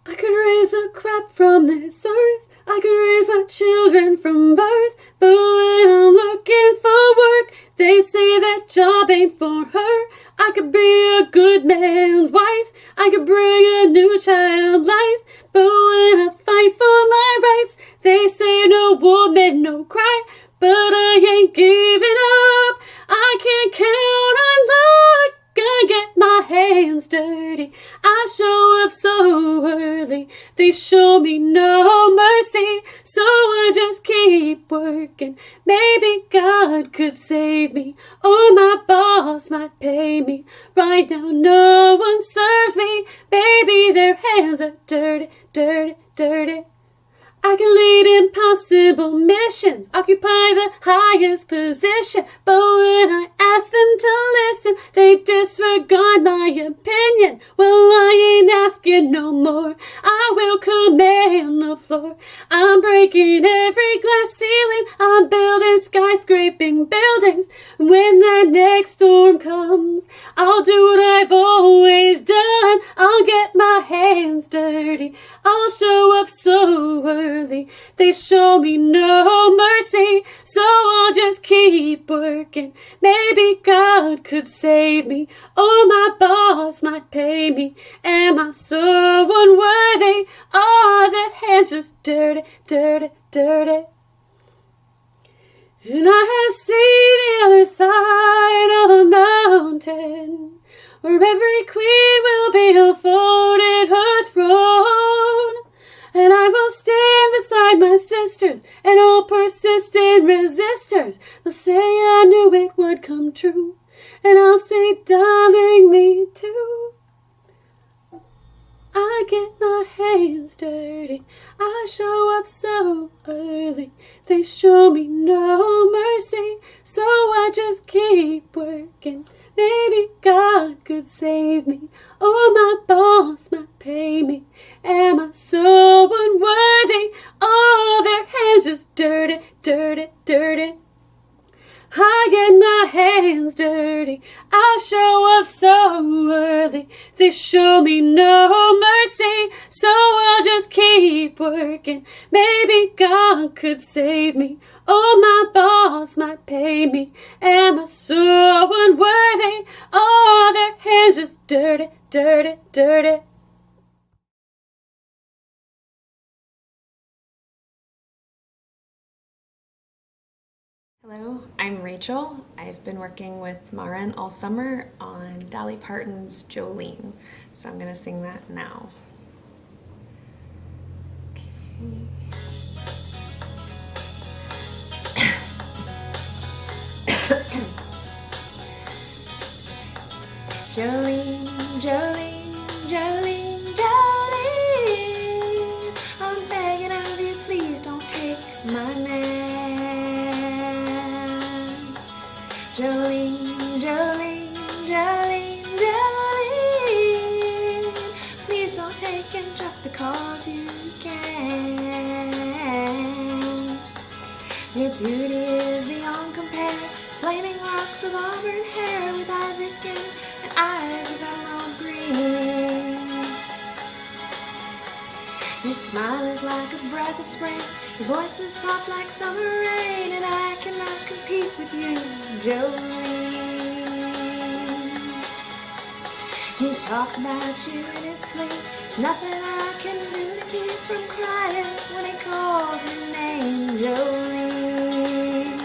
I could raise the crap from this earth, I could raise my children from birth, but when I'm looking for work, they say that job ain't for her. I could be a good man's wife, I could bring a new child life, but when I fight for my rights, they say no woman, no cry. But I ain't giving up, I can't count on luck. I get my hands dirty, I show up so early, they show me no mercy, so I just keep working. Maybe God could save me, or my boss might pay me. Right now no one serves me, baby their hands are dirty, dirty, dirty. I can lead impossible missions, occupy the highest position, but when I ask them to listen, they disregard my opinion. Well, I ain't asking no more, I will command the floor. I'm breaking every glass ceiling, I'm building skyscraping buildings. When that next storm comes, I'll do what I've always done. I'll get my hands dirty, I'll show up so early, they show me no mercy, so I'll just keep working. Maybe God could save me, or my boss might pay me. Am I so unworthy? Are the hands just dirty, dirty, dirty? And I have seen the other side of the mountain, where every queen will be afforded her throne. And I will stand beside my sisters and all persistent resistors. They'll say I knew it would come true, and I'll say, darling, me too. I get my hands dirty. I show up so early. They show me no mercy, so I just keep working. Maybe God could save me, or my boss might pay me. Am I so unworthy? Oh, their hands just dirty, dirty, dirty. I get my hands dirty. I show up so early. They show me no mercy, so I'll just keep working. Maybe God could save me, or my boss might pay me. Am I so unworthy? Oh, their hands just dirty, dirty, dirty. Hello, I'm Rachel. I've been working with Maren all summer on Dolly Parton's Jolene, so I'm going to sing that now. Jolene, Jolene, Jolene, Jolene, I'm begging of you, please don't take my man. Jolene, Jolene, Jolene, Jolene, please don't take him just because you can. Your beauty is beyond compare, flaming locks of auburn hair with ivory skin and eyes of emerald green. Your smile is like a breath of spring, your voice is soft like summer rain, and I cannot compete with you, Jolene. He talks about you in his sleep, there's nothing I can do to keep from crying when he calls your name, Jolene.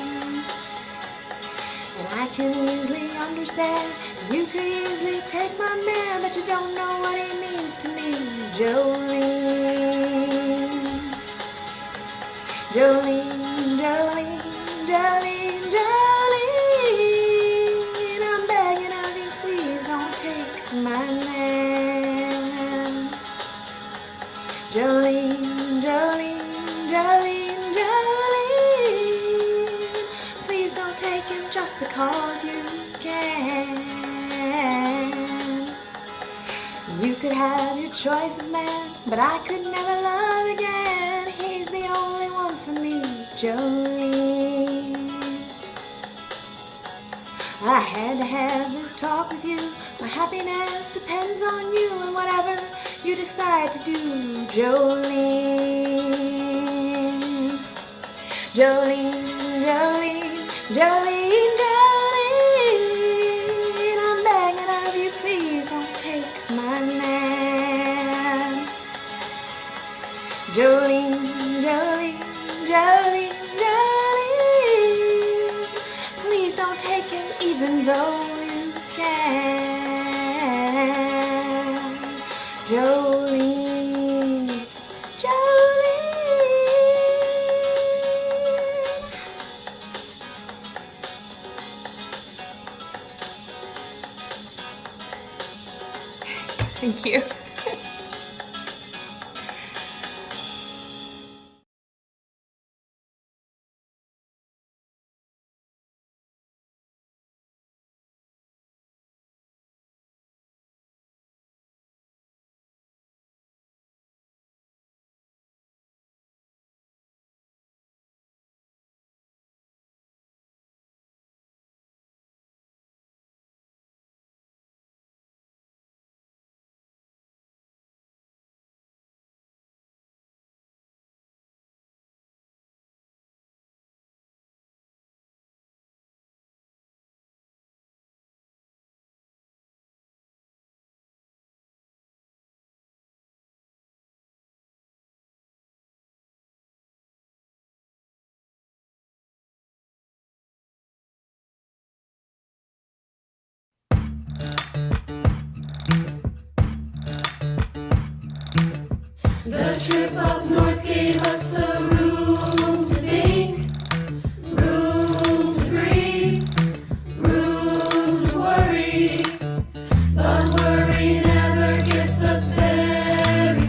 And I can easily understand, you could easily take my man, but you don't know what he means to me, Jolene. Jolene, Jolene, Jolene, Jolene, I'm begging of you, please don't take my man. Jolene, Jolene, Jolene, Jolene, please don't take him just because you can. You could have your choice of man, but I could never love again. He's the only one for me, Jolene. I had to have this talk with you. My happiness depends on you and whatever you decide to do, Jolene. Jolene, Jolene, Jolene, Jolene, I'm begging of you, please don't take my man. Jolene, Jolene, Jolene, Jolene, please don't take him even though you can. Jolene, Jolene. Thank you. The trip up north gave us the room to think, room to breathe, room to worry. But worry never gets us very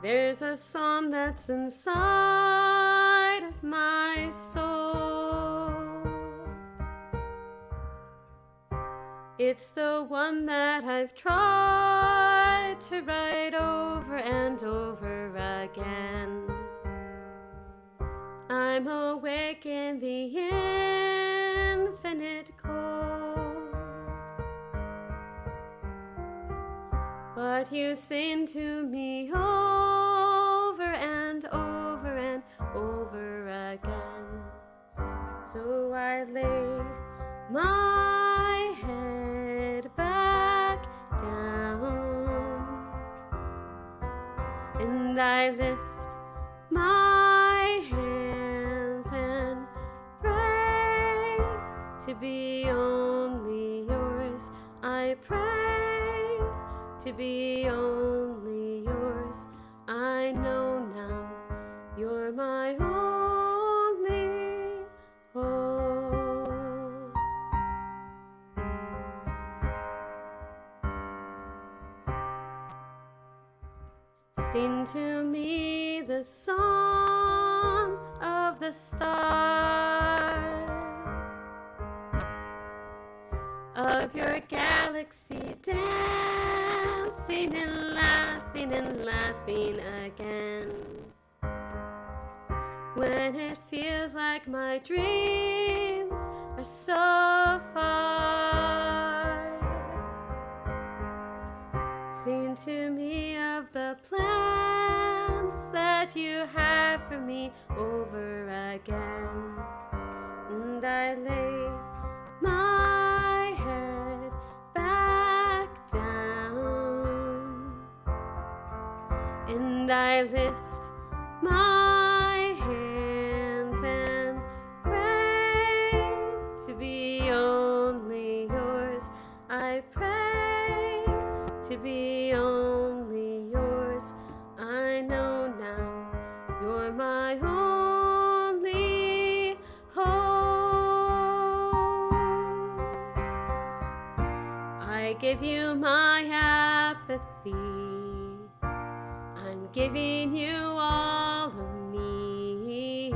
There's a song that's inside of my soul. It's the one that I've tried to write over and over again. I'm awake in the infinite cold, but you sing to me over and over and over again. So I lay my head back down and I lift my hands and pray to be only yours. I pray to be only yours. I know now you're my only hope. Sing to me the song of the stars, of your galaxy dancing and laughing again. When it feels like my dreams are so far, sing to me of the plans that you have for me over again. And I lay my head back down and I lift my hands and pray to be only yours. I pray to be only yours. I know now you're my only hope. I give you my apathy. I'm giving you all of me.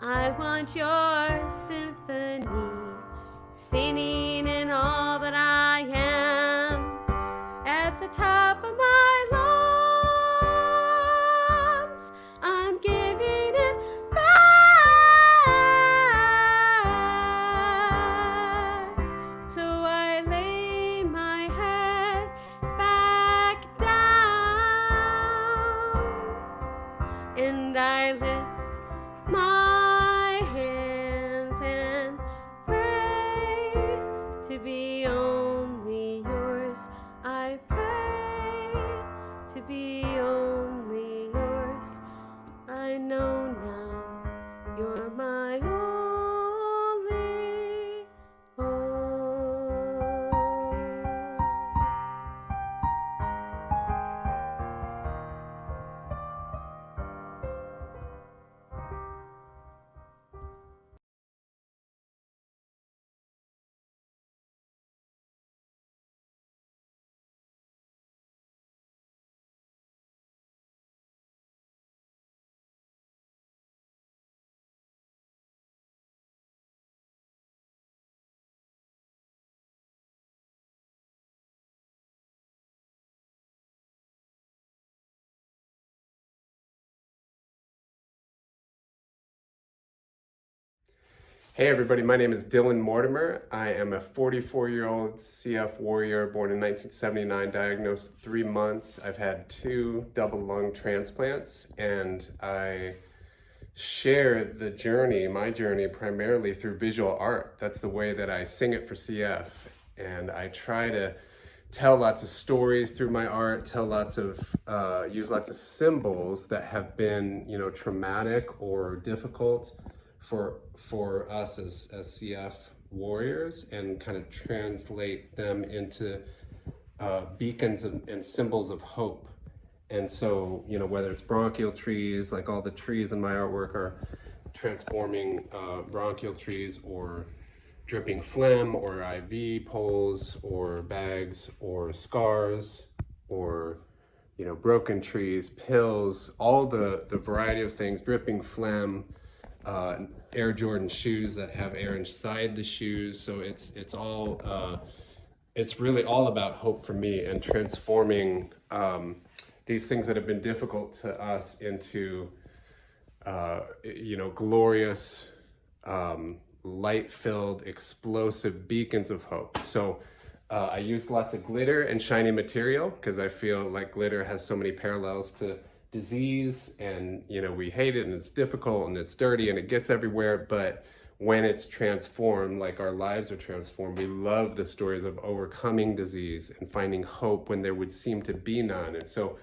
I want your symphony, singing in all that I am. At the top of my lungs, I'm giving it back. So I lay my head back down and I lift my hands and pray to be only yours. I pray to be only yours. I know now you're my only hope. Hey everybody, my name is Dylan Mortimer. I am a 44-year-old CF warrior born in 1979, diagnosed at 3 months. I've had 2 double lung transplants, and I share the journey, my journey, primarily through visual art. That's the way that I sing it for CF. And I try to tell lots of stories through my art, tell lots of, use lots of symbols that have been, traumatic or difficult for us as CF warriors, and kind of translate them into beacons and symbols of hope. And so, whether it's bronchial trees, like all the trees in my artwork are transforming bronchial trees, or dripping phlegm, or IV poles, or bags, or scars, or broken trees, pills, all the variety of things, dripping phlegm, Air Jordan shoes that have air inside the shoes. So it's all, it's really all about hope for me and transforming these things that have been difficult to us into, glorious, light-filled, explosive beacons of hope. So I used lots of glitter and shiny material because I feel like glitter has so many parallels to disease, and we hate it and it's difficult and it's dirty and it gets everywhere, but when it's transformed, like our lives are transformed, we love the stories of overcoming disease and finding hope when there would seem to be none. And so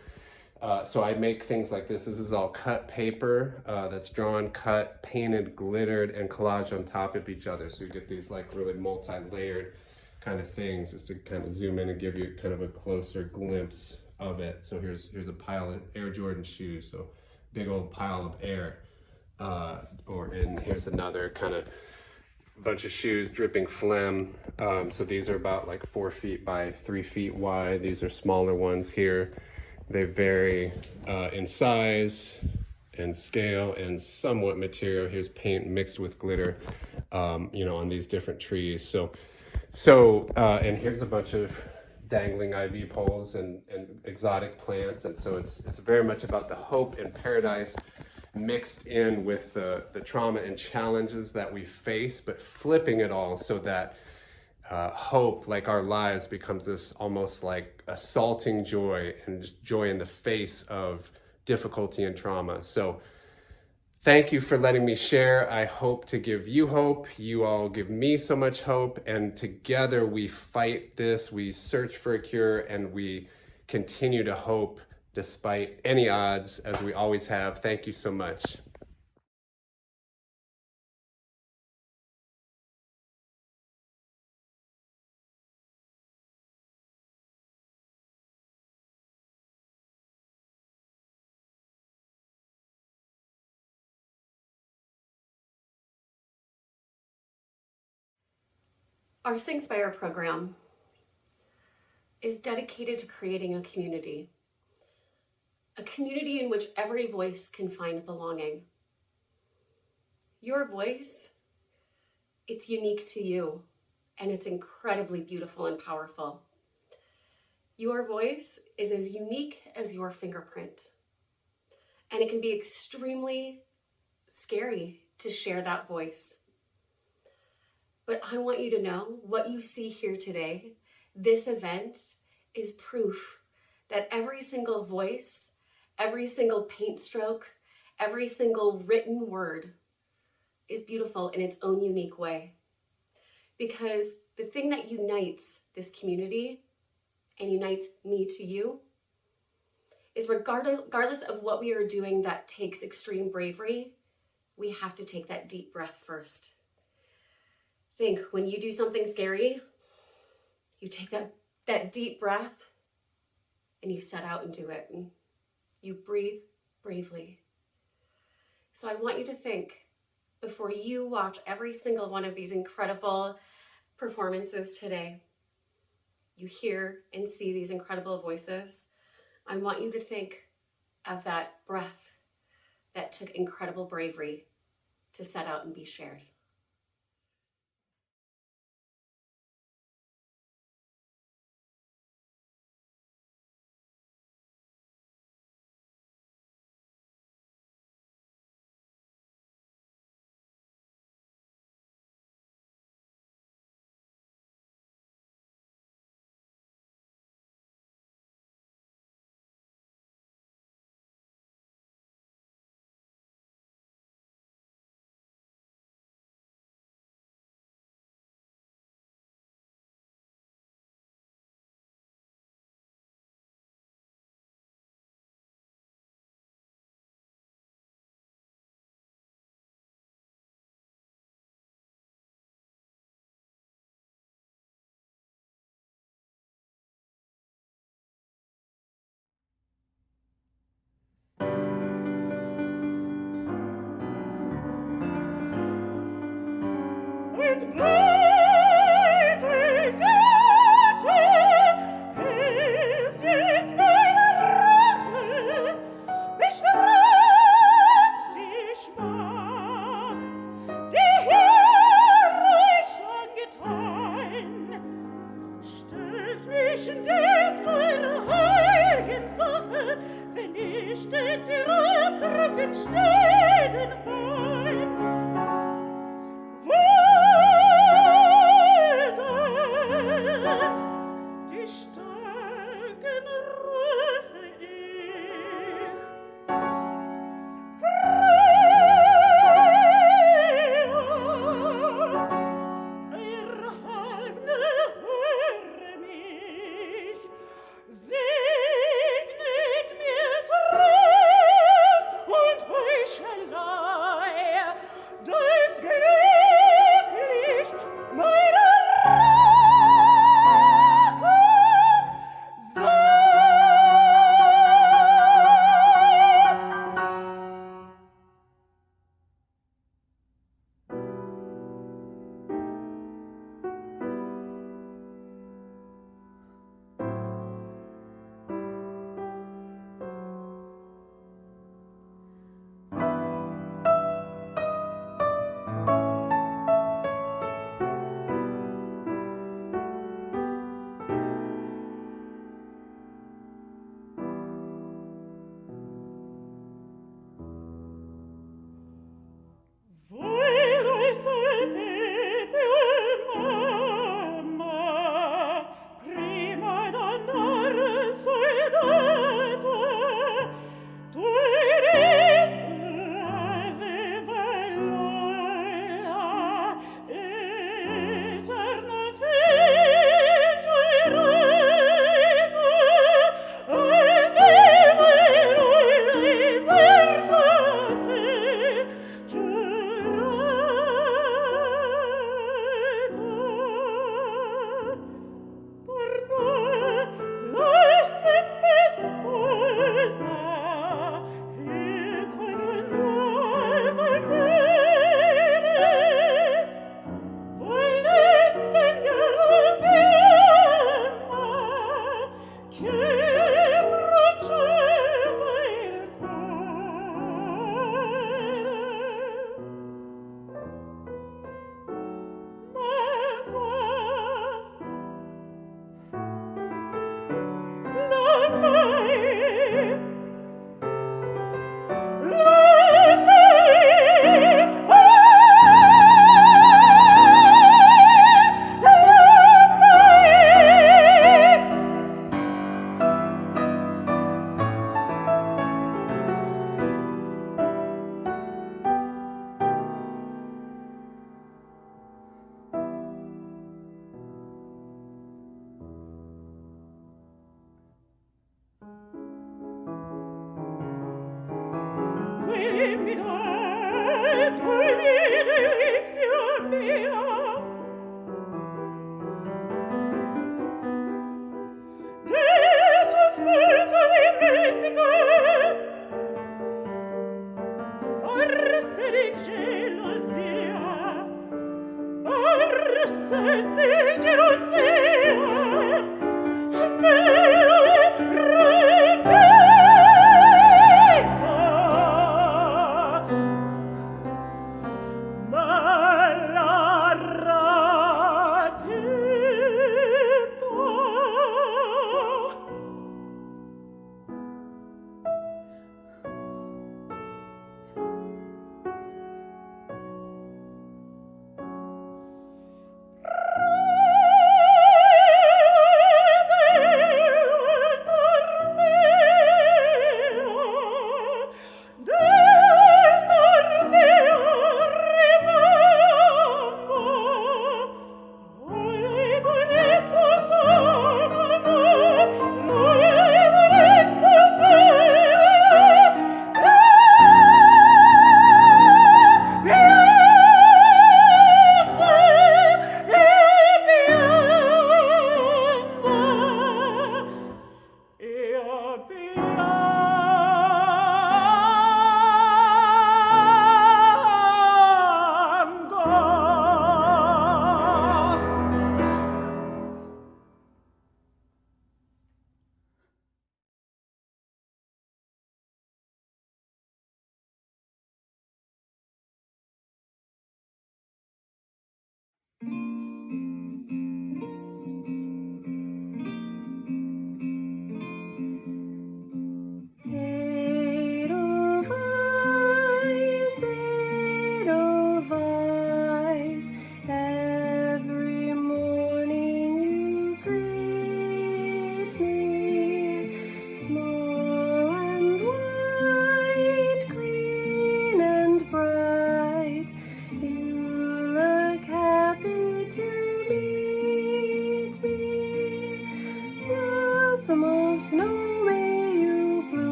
I make things like this. This is all cut paper that's drawn, cut, painted, glittered, and collaged on top of each other. So you get these like really multi-layered kind of things, just to kind of zoom in and give you kind of a closer glimpse of it. So here's a pile of Air Jordan shoes, so big old pile of air. And here's another kind of bunch of shoes dripping phlegm. So these are about like 4 feet by 3 feet wide. These are smaller ones here. They vary in size and scale and somewhat material. Here's paint mixed with glitter, on these different trees. And here's a bunch of dangling IV poles and exotic plants. And so it's very much about the hope and paradise mixed in with the trauma and challenges that we face, but flipping it all so that hope, like our lives, becomes this almost like assaulting joy, and just joy in the face of difficulty and trauma. So thank you for letting me share. I hope to give you hope. You all give me so much hope, and together we fight this, we search for a cure, and we continue to hope despite any odds, as we always have. Thank you so much. Our sINgSPIRE program is dedicated to creating a community in which every voice can find belonging. Your voice, it's unique to you, and it's incredibly beautiful and powerful. Your voice is as unique as your fingerprint, and it can be extremely scary to share that voice. But I want you to know what you see here today. This event is proof that every single voice, every single paint stroke, every single written word is beautiful in its own unique way. Because the thing that unites this community and unites me to you is regardless of what we are doing that takes extreme bravery, we have to take that deep breath first. Think, when you do something scary, you take that deep breath and you set out and do it. And you breathe bravely. So I want you to think, before you watch every single one of these incredible performances today, you hear and see these incredible voices, I want you to think of that breath that took incredible bravery to set out and be shared.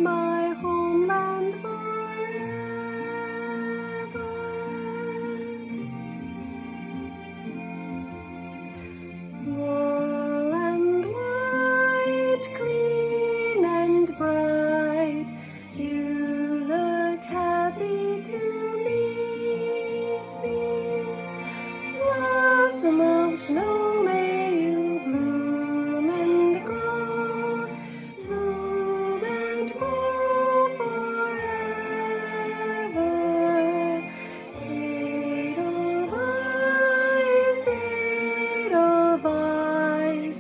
my homeland forever. Small and white, clean and bright, you look happy to meet me. Blossom of snow, may you bloom and grow forever. Edelweiss,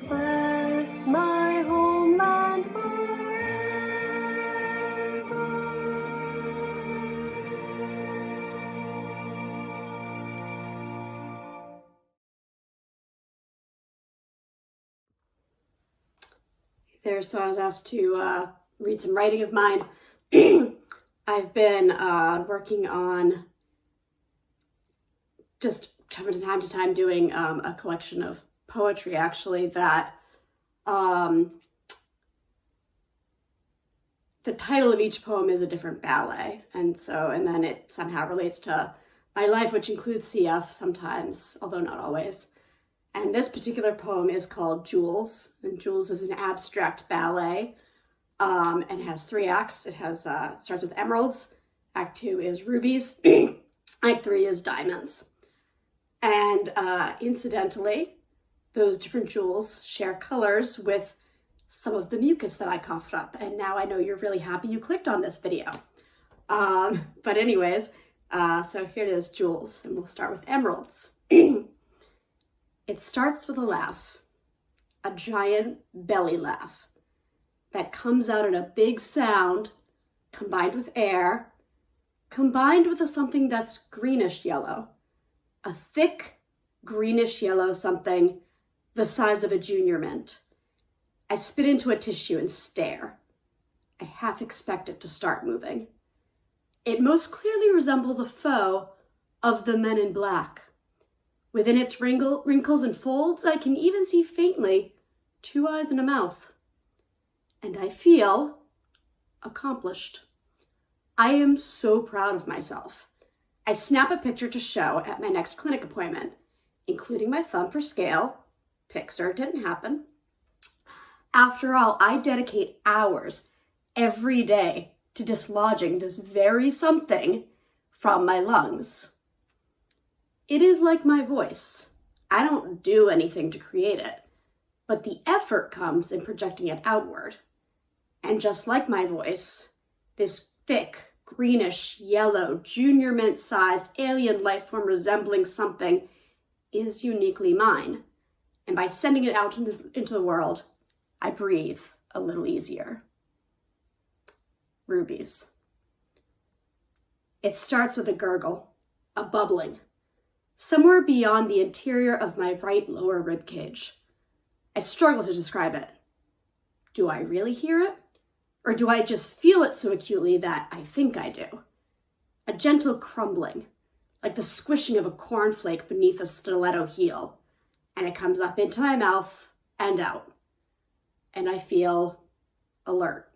bless my homeland There, so I was asked to read some writing of mine. I've been working on just from time to time doing a collection of poetry, actually, that the title of each poem is a different ballet. And then it somehow relates to my life, which includes CF sometimes, although not always. And this particular poem is called Jewels, and Jewels is an abstract ballet, and has 3 acts. It starts with emeralds, Act 2 is rubies, Act 3 is diamonds. And incidentally, those different jewels share colors with some of the mucus that I coughed up, and now I know you're really happy you clicked on this video. But anyways, so here it is, Jewels, and we'll start with emeralds. It starts with a laugh, a giant belly laugh that comes out in a big sound combined with air, combined with something that's greenish yellow, a thick greenish yellow something the size of a junior mint. I spit into a tissue and stare. I half expect it to start moving. It most clearly resembles a foe of the men in black. Within its wrinkles and folds, I can even see faintly 2 eyes and a mouth. And I feel accomplished. I am so proud of myself. I snap a picture to show at my next clinic appointment, including my thumb for scale. Pixar didn't happen. After all, I dedicate hours every day to dislodging this very something from my lungs. It is like my voice. I don't do anything to create it, but the effort comes in projecting it outward. And just like my voice, this thick, greenish, yellow, junior mint-sized alien life form resembling something is uniquely mine. And by sending it out into the world, I breathe a little easier. Rubies. It starts with a gurgle, a bubbling, somewhere beyond the interior of my right lower rib cage. I struggle to describe it. Do I really hear it? Or do I just feel it so acutely that I think I do? A gentle crumbling, like the squishing of a cornflake beneath a stiletto heel, and it comes up into my mouth and out. And I feel alert.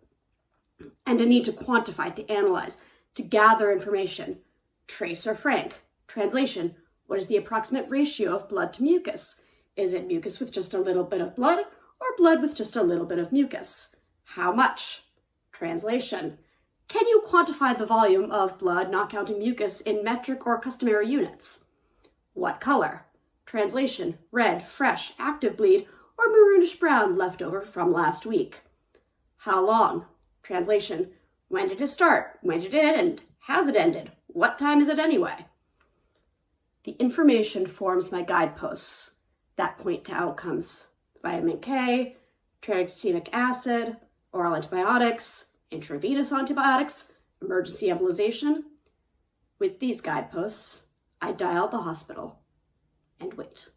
And a need to quantify, to analyze, to gather information. Trace or frank. Translation. What is the approximate ratio of blood to mucus? Is it mucus with just a little bit of blood or blood with just a little bit of mucus? How much? Translation. Can you quantify the volume of blood, not counting mucus, in metric or customary units? What color? Translation. Red, fresh, active bleed, or maroonish brown leftover from last week. How long? Translation. When did it start? When did it end? Has it ended? What time is it anyway? The information forms my guideposts that point to outcomes. Vitamin K, tranexamic acid, oral antibiotics, intravenous antibiotics, emergency embolization. With these guideposts, I dial the hospital and wait.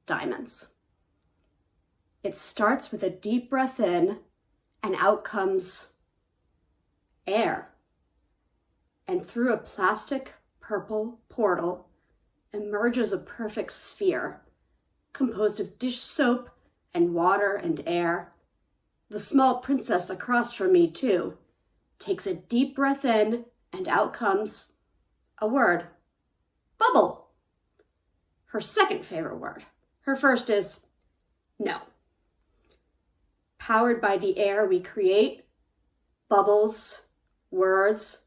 Diamonds. It starts with a deep breath in, and out comes air. And through a plastic purple portal emerges a perfect sphere composed of dish soap and water and air, The small princess across from me, too, takes a deep breath in, and out comes a word. Bubble. Her second favorite word. Her first is no. Powered by the air we create, bubbles, words,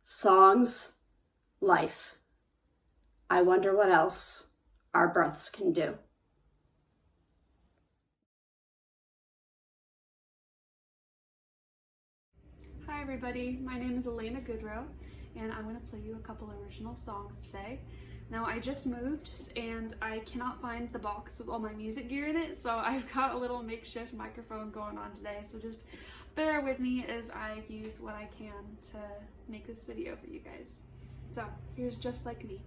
songs, life. I wonder what else our breaths can do. Hi everybody, my name is Elena Goodrow and I'm going to play you a couple original songs today. Now I just moved and I cannot find the box with all my music gear in it, so I've got a little makeshift microphone going on today, so just bear with me as I use what I can to make this video for you guys. So here's Just Like Me.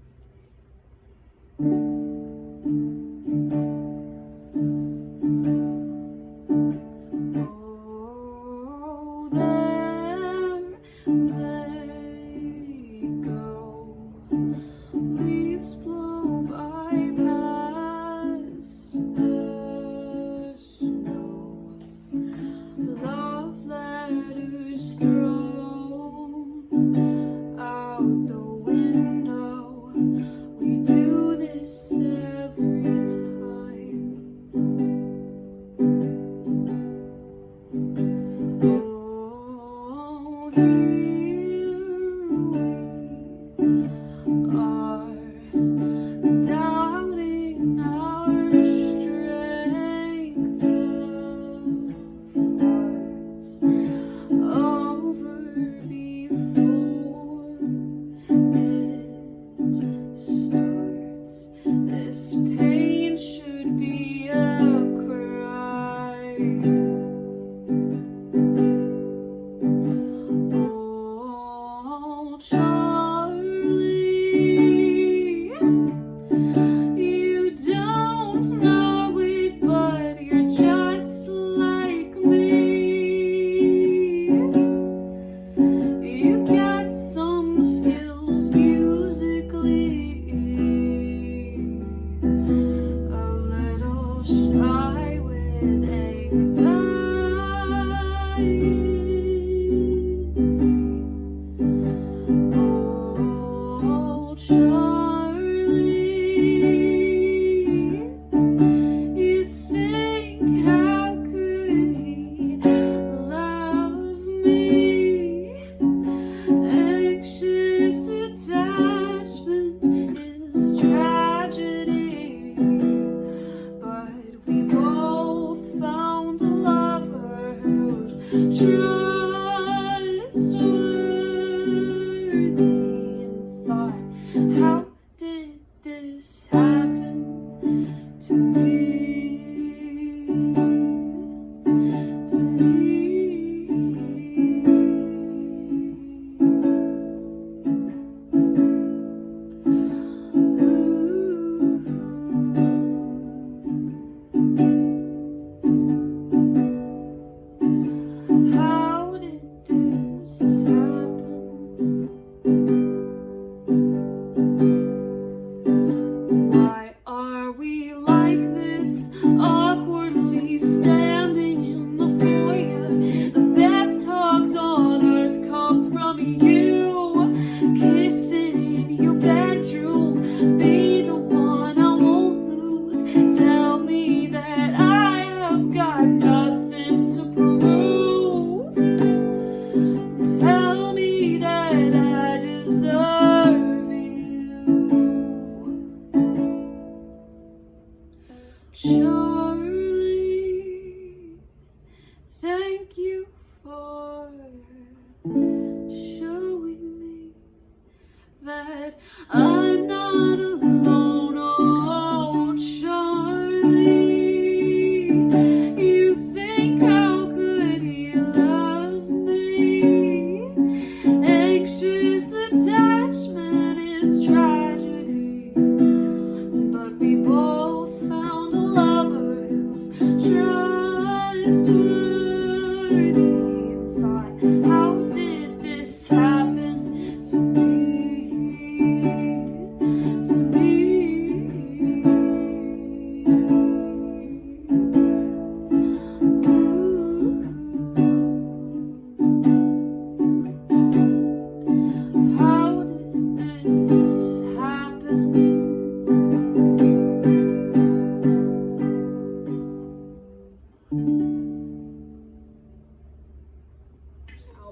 To me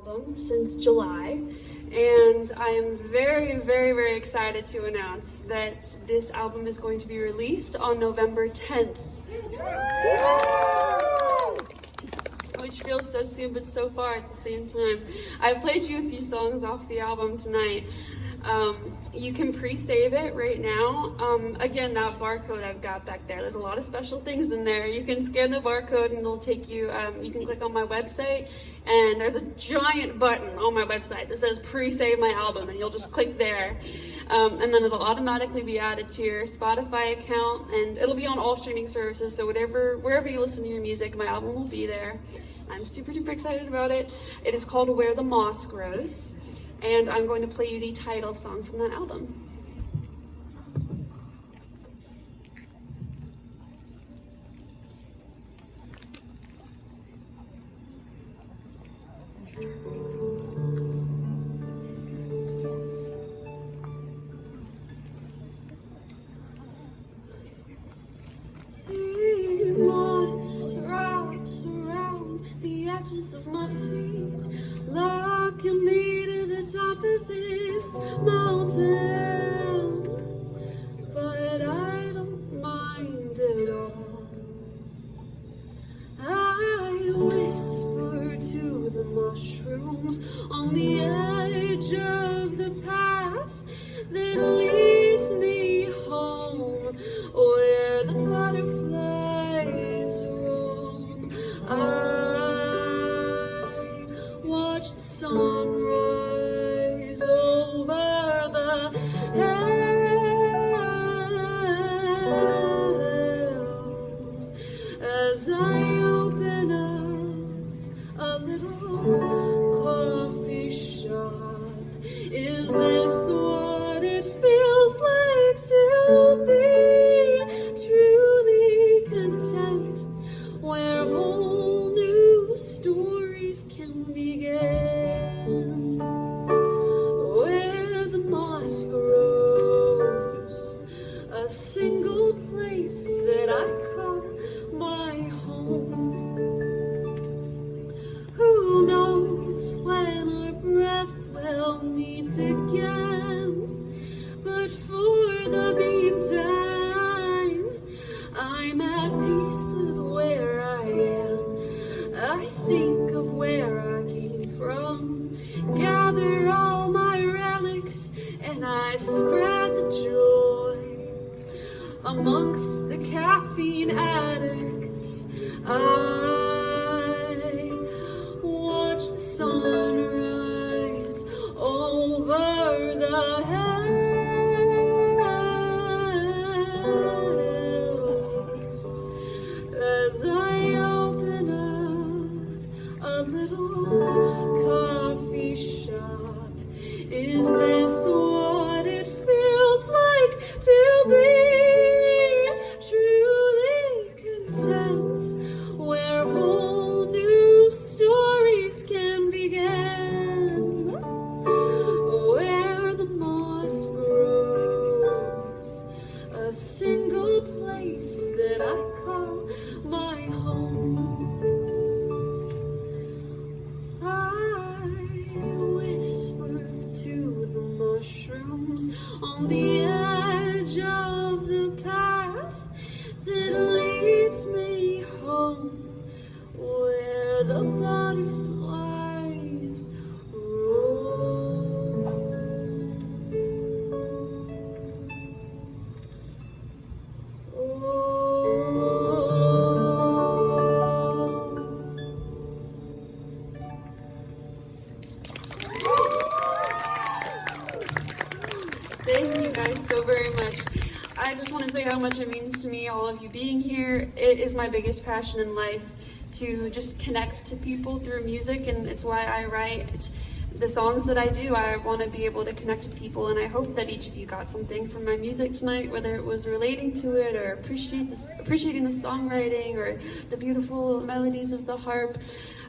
album since July, and I am very, very, very excited to announce that this album is going to be released on November 10th. Which feels so soon but so far at the same time. I played you a few songs off the album tonight. You can pre-save it right now. Again, that barcode I've got back there's a lot of special things in there. You can scan the barcode and it'll take you, you can click on my website, and there's a giant button on my website that says pre-save my album, and you'll just click there. And then it'll automatically be added to your Spotify account, and it'll be on all streaming services, so wherever you listen to your music, my album will be there. I'm super duper excited about it. It is called Where the Moss Grows, and I'm going to play you the title song from that album. The moss wraps around the edges of my feet, locking me to the top of this mountain, but I don't mind at all. I whisper to the mushrooms on the edge of the path that leads me home, where the butterflies roam. I watch the sunrise over the hills as I open up a little coffee shop. Is this what it feels like to be truly content, where whole new stories can begin, where the moss grows, a single place that I call my home. Who knows when our breath will meet again, but for the meantime, I'm at peace with where I am. I think of where I came from, gather all my relics, and I spread the joy amongst the caffeine addicts. I watch the sunrise over the hills as I open up a little coffee shop. Is this what it feels like to be truly content, where whole new stories can begin, where the moss grows, a single place that I call my home. I whisper to the mushrooms on the edge of the path that leads me home, where the butterflies roam. Thank you guys so very much. I just want to say how much it means to me, all of you being here. It is my biggest passion in life, to just connect to people through music, and it's why I write. It's the songs that I do. I want to be able to connect with people, and I hope that each of you got something from my music tonight, whether it was relating to it or appreciating the songwriting or the beautiful melodies of the harp.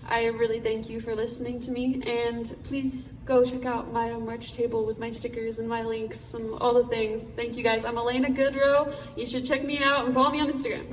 I really thank you for listening to me, and please go check out my merch table with my stickers and my links and all the things. Thank you guys. I'm Elena Goodrow. You should check me out and follow me on Instagram.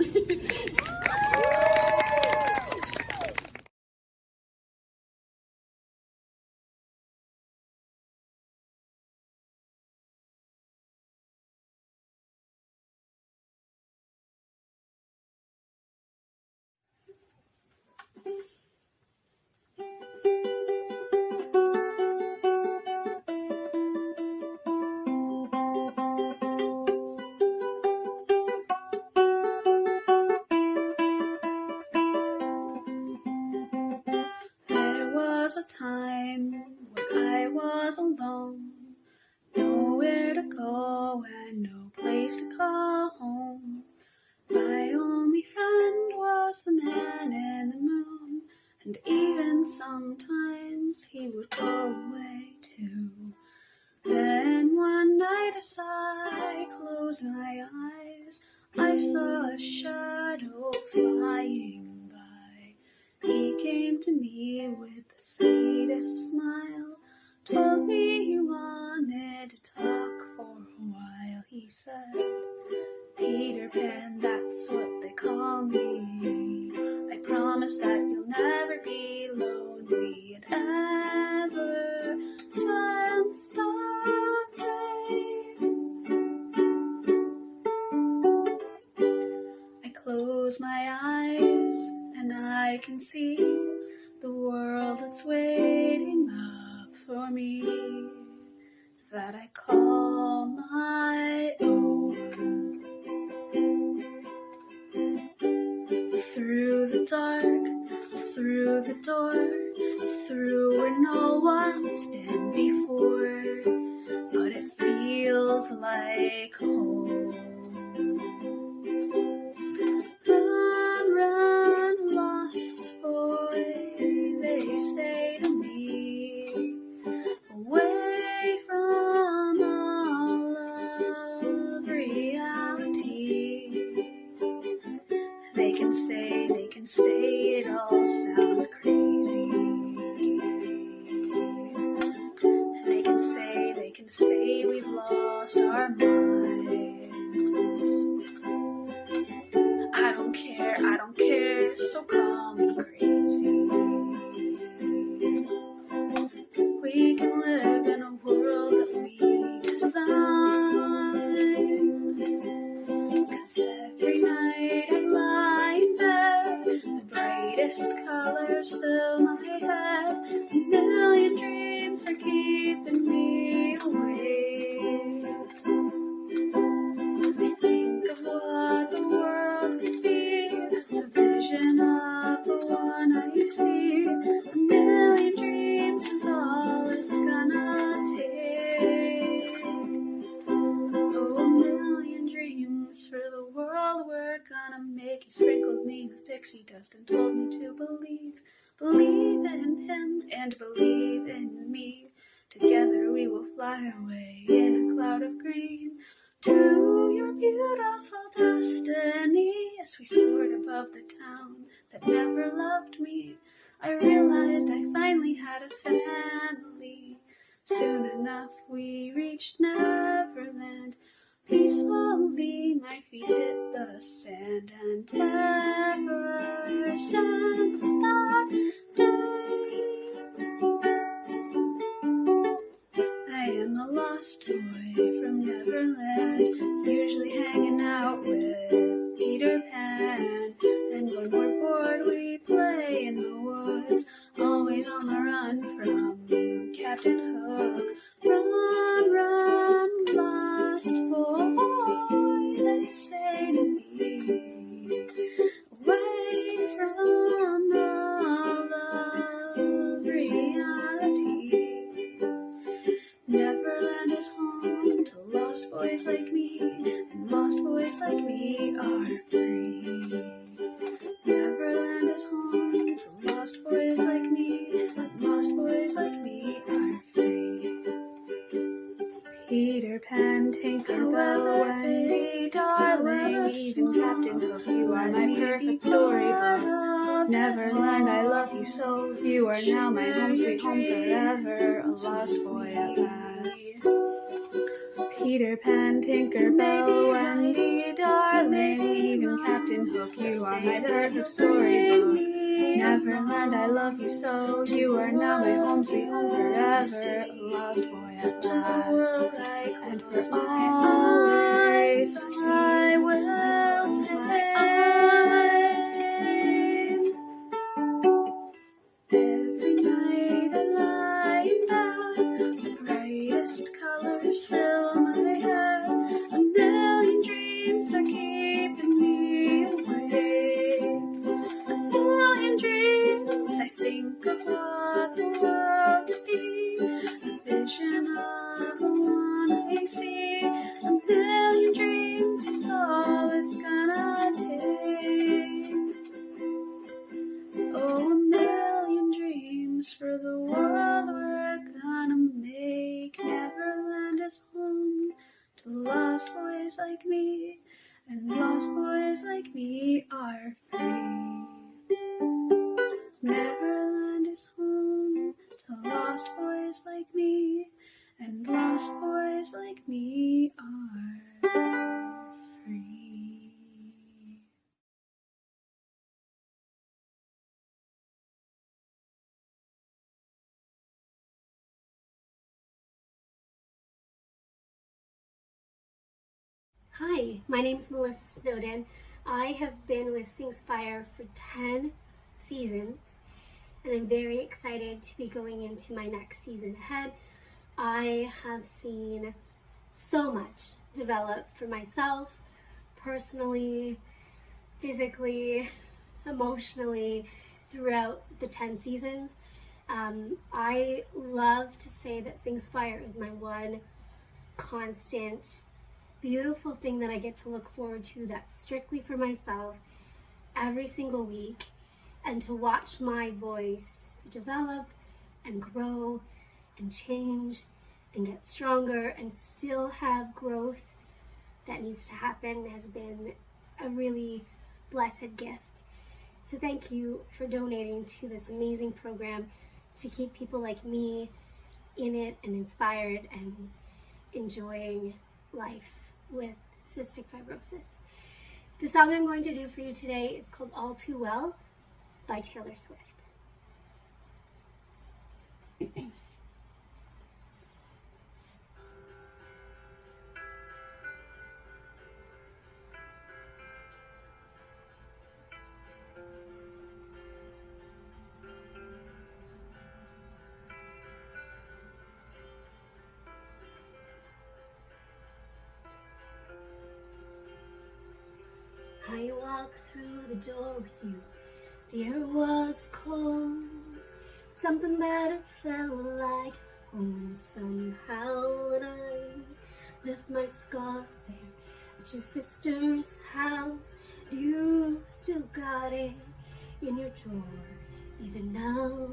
time when I was alone, nowhere to go and no place to call home. My only friend was the man in the moon, and even sometimes he would go away too. Then one night as I closed my eyes, I saw a shadow flying by. He came to me with the sweetest smile, told me he wanted to talk for a while. He said, Peter Pan, that's what they call me. I promise that you'll never be lonely and ever since that day. I close my eyes and I can see the world that's waiting up for me, that I call my own. Through the dark, through the door, through where no one's been before, but it feels like home. Run, run, lost boy, they say to me, away from all of reality. They can say it all sounds crazy. They can say we've lost our minds. I don't care, so call me crazy. We can live in a world that we design, 'cause every night I lie in bed, the brightest colors fill my head, a million dreams are keeping me awake. I think of what the world could be, a vision of the one I see. A million dreams is all it's gonna take. Oh, a million dreams for the world we're gonna make. He sprinkled me with pixie dust and told me to believe in him and believe in me. Together we will fly away in a cloud of green to your beautiful destiny. As we soared above the town that never loved me, I realized I finally had a family. Soon enough we reached Neverland. Peacefully my feet hit the sand, and ever since that day I am a lost boy from Neverland, usually hanging out with Peter Pan. And when we're bored we play in the woods, always on the run from Captain Hook. Run, run, lost boy, they say to me, away from all of reality. Neverland is home to lost boys like me, and lost boys like me are free. Neverland is home to lost boys like me, and lost boys like me are free. Peter Pan, Tinkerbell, Wendy, darling, even Captain Hook, you are my perfect storybook. Neverland, I love you so, you are now my home, sweet home forever, a lost boy at last. Peter Pan, Tinkerbell, Wendy, darling, even Captain Hook, you are my perfect storybook. Neverland, I love you so, you are now my home, sweet home forever, a lost boy at last. And for always to see, I will sit my eyes to see. Every night I lie in bed, the brightest colors fill my head, a million dreams are keeping me awake. A million dreams, I think of what the world like me are free. Neverland is home to lost boys like me, and lost boys like me are free. Hi, my name is Melissa Snowden. I have been with sINgSPIRE for 10 seasons, and I'm very excited to be going into my next season ahead. I have seen so much develop for myself, personally, physically, emotionally, throughout the 10 seasons. I love to say that sINgSPIRE is my one constant, beautiful thing that I get to look forward to that's strictly for myself every single week, and to watch my voice develop and grow and change and get stronger and still have growth that needs to happen has been a really blessed gift. So thank you for donating to this amazing program to keep people like me in it and inspired and enjoying life with cystic fibrosis. The song I'm going to do for you today is called All Too Well by Taylor Swift. I walked through the door with you. The air was cold. Something better felt like home somehow. And I left my scarf there at your sister's house. You still got it in your drawer, even now.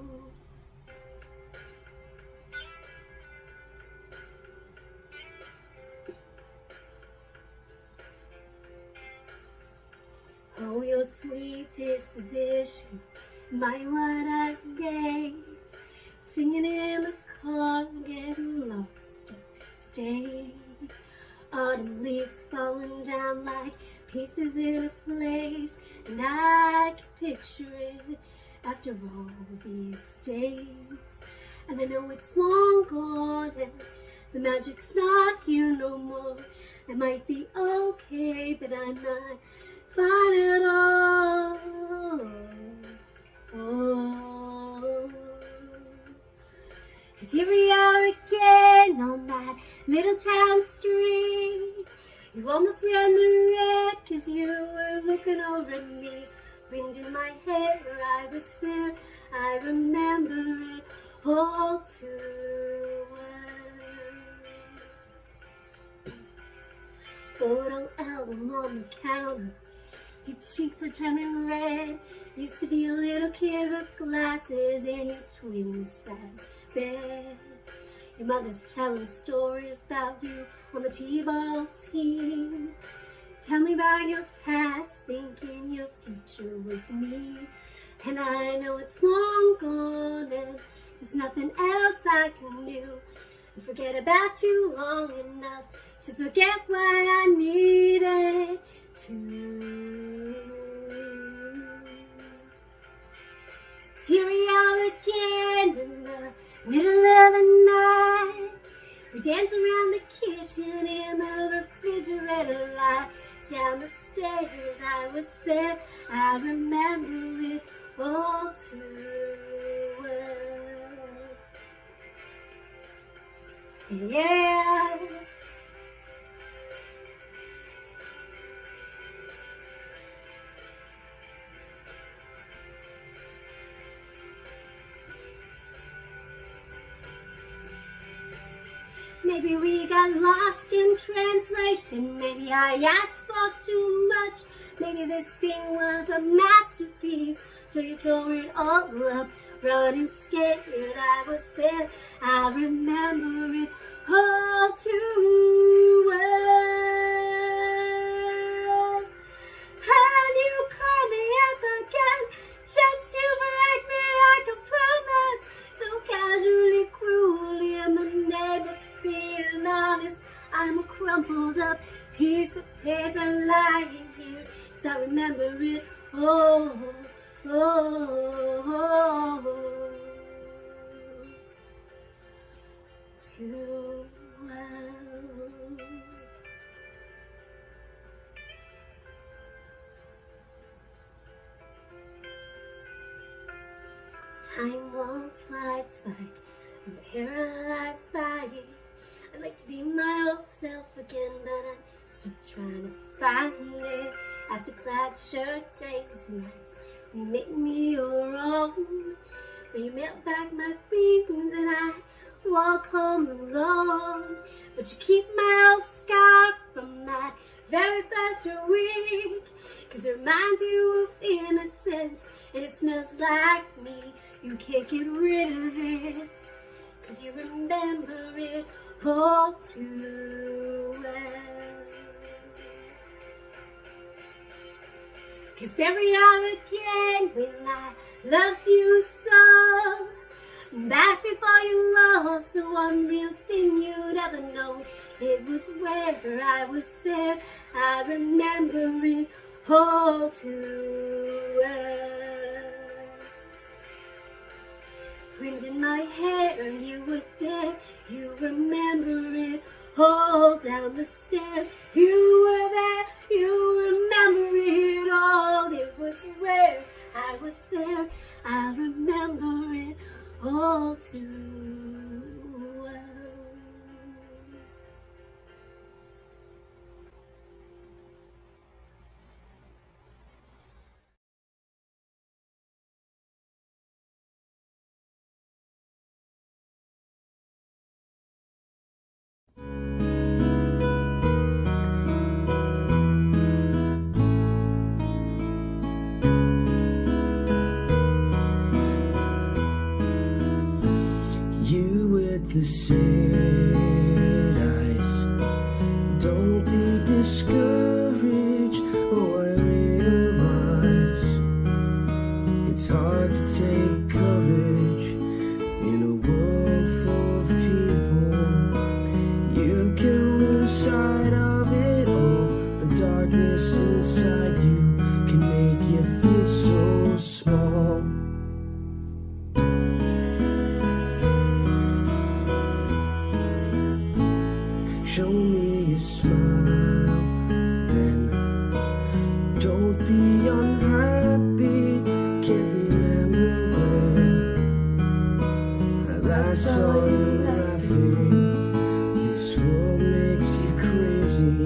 Oh, your sweet disposition, my wide-eyed gaze, singing in the car, getting lost at stay. Autumn leaves falling down like pieces in a place, and I can picture it after all these days. And I know it's long gone, and the magic's not here no more. I might be okay, but I'm not fine at all. Oh. 'Cause here we are again on that little town street. You almost ran the red 'cause you were looking over at me. Wind in my hair, I was there, I remember it all too well. Photo album on the counter, your cheeks are turning red. Used to be a little kid with glasses in your twin-sized bed. Your mother's telling stories about you on the t-ball team. Tell me about your past, thinking your future was me. And I know it's long gone and there's nothing else I can do. And forget about you long enough to forget why I needed to. Here we are again in the middle of the night. We dance around the kitchen in the refrigerator light. Down the stairs, I was there, I remember it all too well. Yeah. Maybe we got lost in translation. Maybe I asked for too much. Maybe this thing was a masterpiece till you tore it all up. Running scared, I was there. I remember it all too well. Hey. crumpled up piece of paper lying here, 'cause I remember it oh, too well. Time won't fly, it's like I'm paralyzed by it. I'd like to be my old self again, but I'm still trying to find it. After plaid shirt days and nights, when you make me your own, then you mail back my things and I walk home alone. But you keep my old scar from that very first week, 'cause it reminds you of innocence and it smells like me. You can't get rid of it, 'cause you remember it all too well. 'Cause every hour again when I loved you so, back before you lost the one real thing you'd ever known, it was where I was there. I remember it all too well. Wind in my hair, you were there. You remember it all down the stairs. You were there, you remember it all. It was where I was there. I remember it all too well. The sad eyes, don't be discouraged. Oh, I realize it's hard to take courage in a world full of people. You can lose sight of it all. The darkness inside you can make you feel so small. Show me a smile, then don't be unhappy. Can't remember when I last saw you laughing. This world makes you crazy,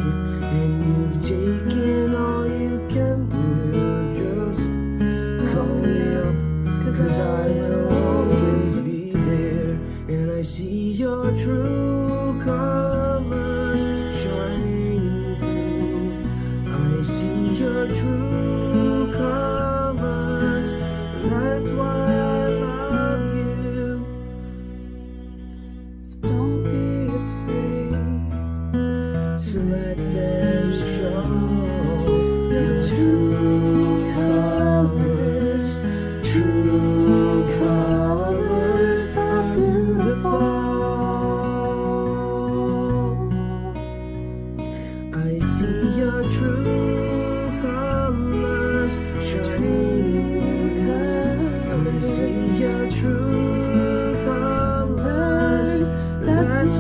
and you've taken all you can bear. Just call me up, 'cause I will always be there. And I see your true colors shining through. I see your true colors, and that's why I love you. So don't be afraid to let them show your true colors. True colors are beautiful. I see your true colors shining. I see your true colors. That's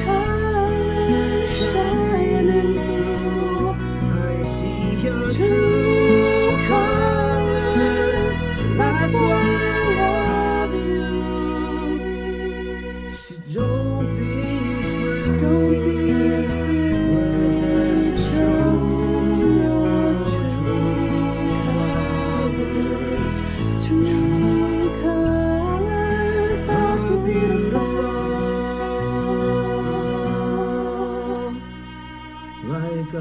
colors shining through. I see your true colors. That's why I love you. So don't be afraid. Don't be afraid. Let them show your true colors. True colors are beautiful, like a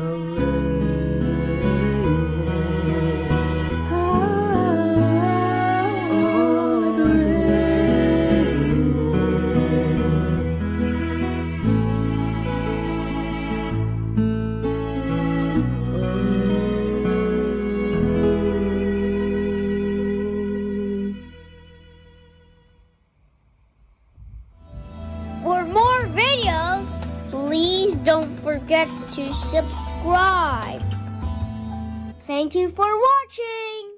For more videos, please don't forget to subscribe. Thank you for watching.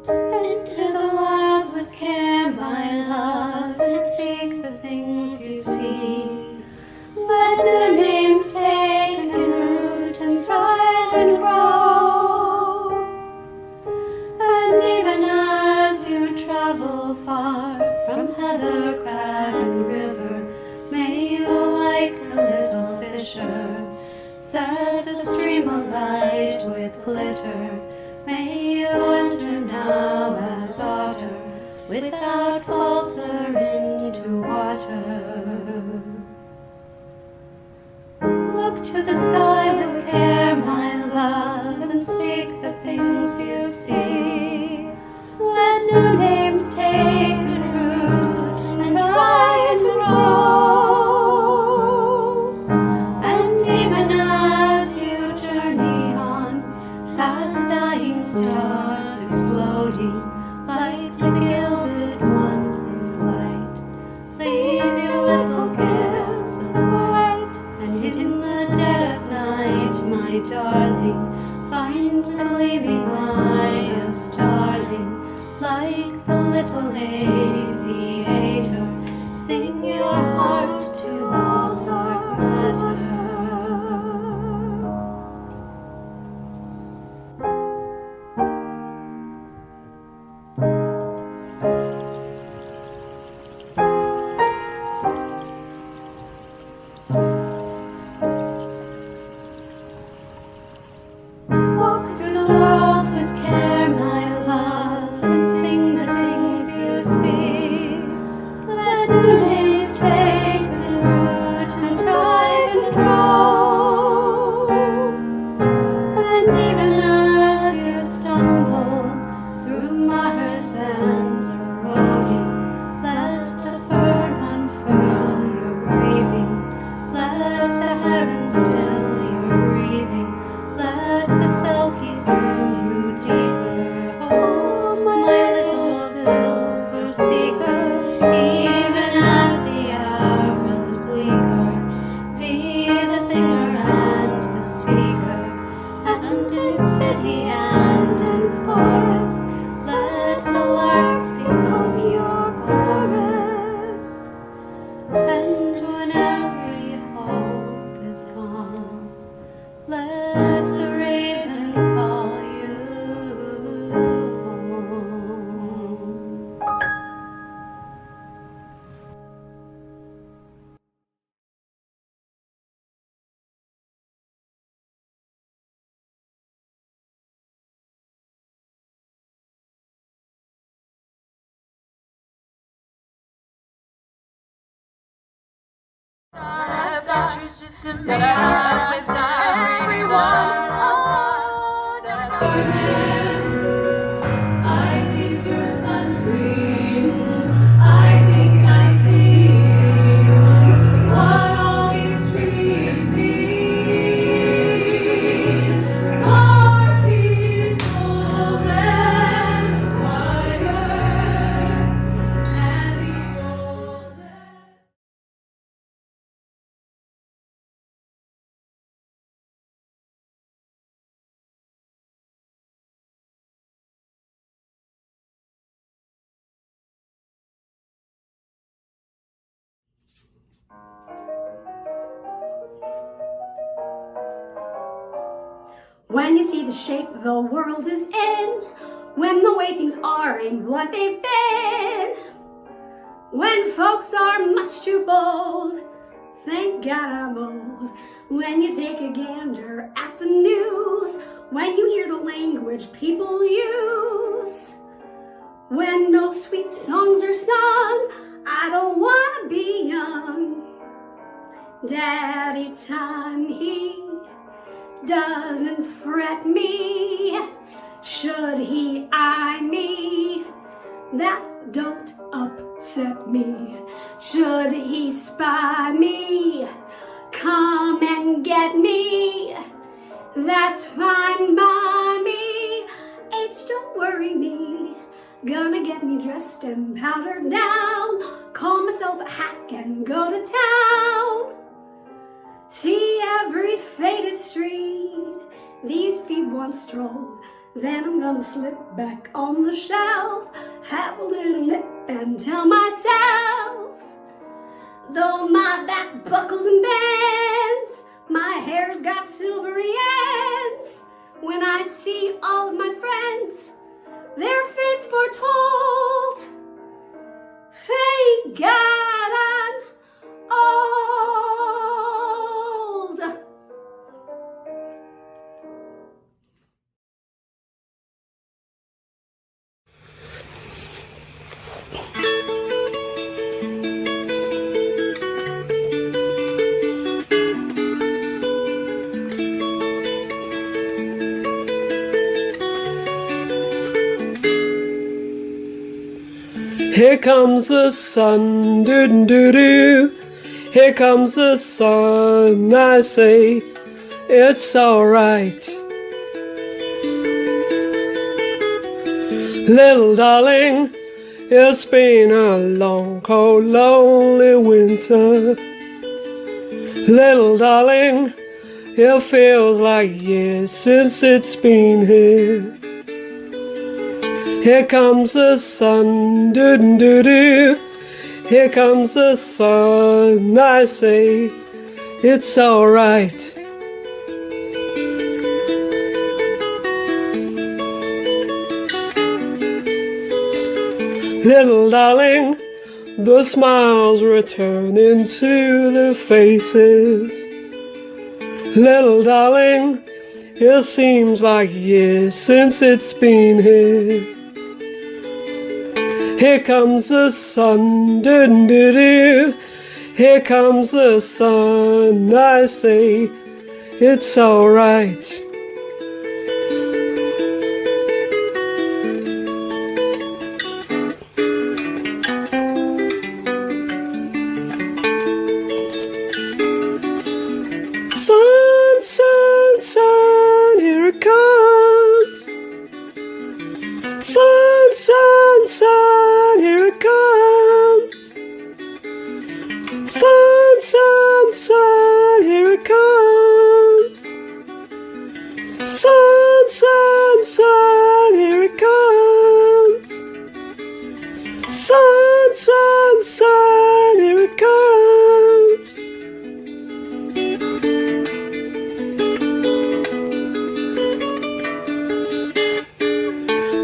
Into the wilds with care, my love, and speak the things you see. Let new names take and root and thrive and grow. And even as you travel far from heather, crag, and river, may you, like the little fisher, set the stream alight with glitter. May you enter now as otter, without falter into water. Look to the sky with care, my love, and speak the things you see. Let new names take and root and thrive and grow. And even as you journey on, past dying stars exploding like the gilded ones in flight, leave your little gifts of light, and in the dead of night, my darling, find the gleaming eye of starling, like the little aviator. Sing your heart to all dark matter. Walk through the world with care, my love, and sing the things you see. Let new names take and root and thrive and grow. And even as you stumble through mire sands eroding, let the fern unfurl your grieving. Let the heron still your breathing. Let the selkie swim you deeper. Oh, my little silver seeker, even as the hour grows bleaker, be the singer and the speaker, and in city and in forest, let let the raven call you home. Left entries just to meet up with everyone. Oh, I kiss your sunscreen. I think I see what all these trees need. More peaceful and quieter, and the old. When you see the shape the world is in, when the way things are and what they've been, when folks are much too bold, thank God I'm old. When you take a gander at the news, when you hear the language people use, when no sweet songs are sung, I don't wanna be young. Daddy time, he doesn't fret me. Should he eye me, that don't upset me. Should he spy me, come and get me, that's fine by me. Age don't worry me, gonna get me dressed and powdered down, call myself a hack and go to town. See every faded street these feet once strolled, then I'm gonna slip back on the shelf, have a little nip and tell myself, though my back buckles and bends, my hair's got silvery ends. When I see all of my friends, their fates foretold, thank God I'm old. Here comes the sun, doo-doo-doo-doo. Here comes the sun, I say, it's alright. Little darling, it's been a long, cold, lonely winter. Little darling, it feels like years since it's been here. Here comes the sun, doo-doo-doo-doo. Here comes the sun, I say, it's alright. Little darling, the smiles return into their faces. Little darling, it seems like years since it's been here. Here comes the sun, doo-doo-doo. Here comes the sun, I say, it's alright. Sun, sun, sun, here it comes. Sun, sun, sun, here it comes. Sun, sun, sun, here it comes. Sun, sun, sun, here it comes. Sun, sun, sun, here it comes.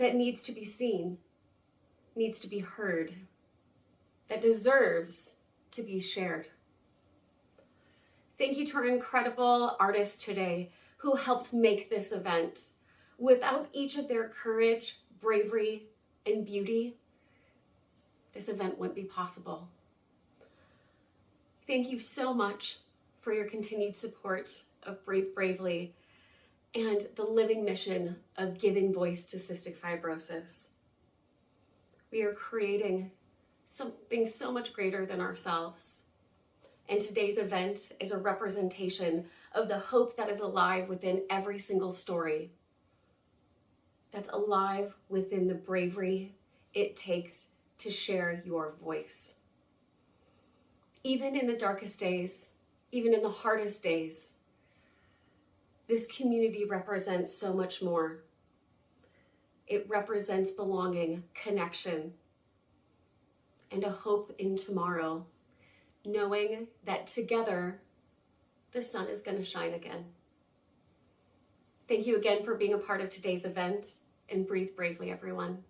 that needs to be seen, needs to be heard, that deserves to be shared. Thank you to our incredible artists today who helped make this event. Without each of their courage, bravery, and beauty, this event wouldn't be possible. Thank you so much for your continued support of Breathe Bravely and the living mission of giving voice to cystic fibrosis. We are creating something so much greater than ourselves. And today's event is a representation of the hope that is alive within every single story, that's alive within the bravery it takes to share your voice. Even in the darkest days, even in the hardest days, this community represents so much more. It represents belonging, connection, and a hope in tomorrow, knowing that together the sun is going to shine again. Thank you again for being a part of today's event, and breathe bravely, everyone.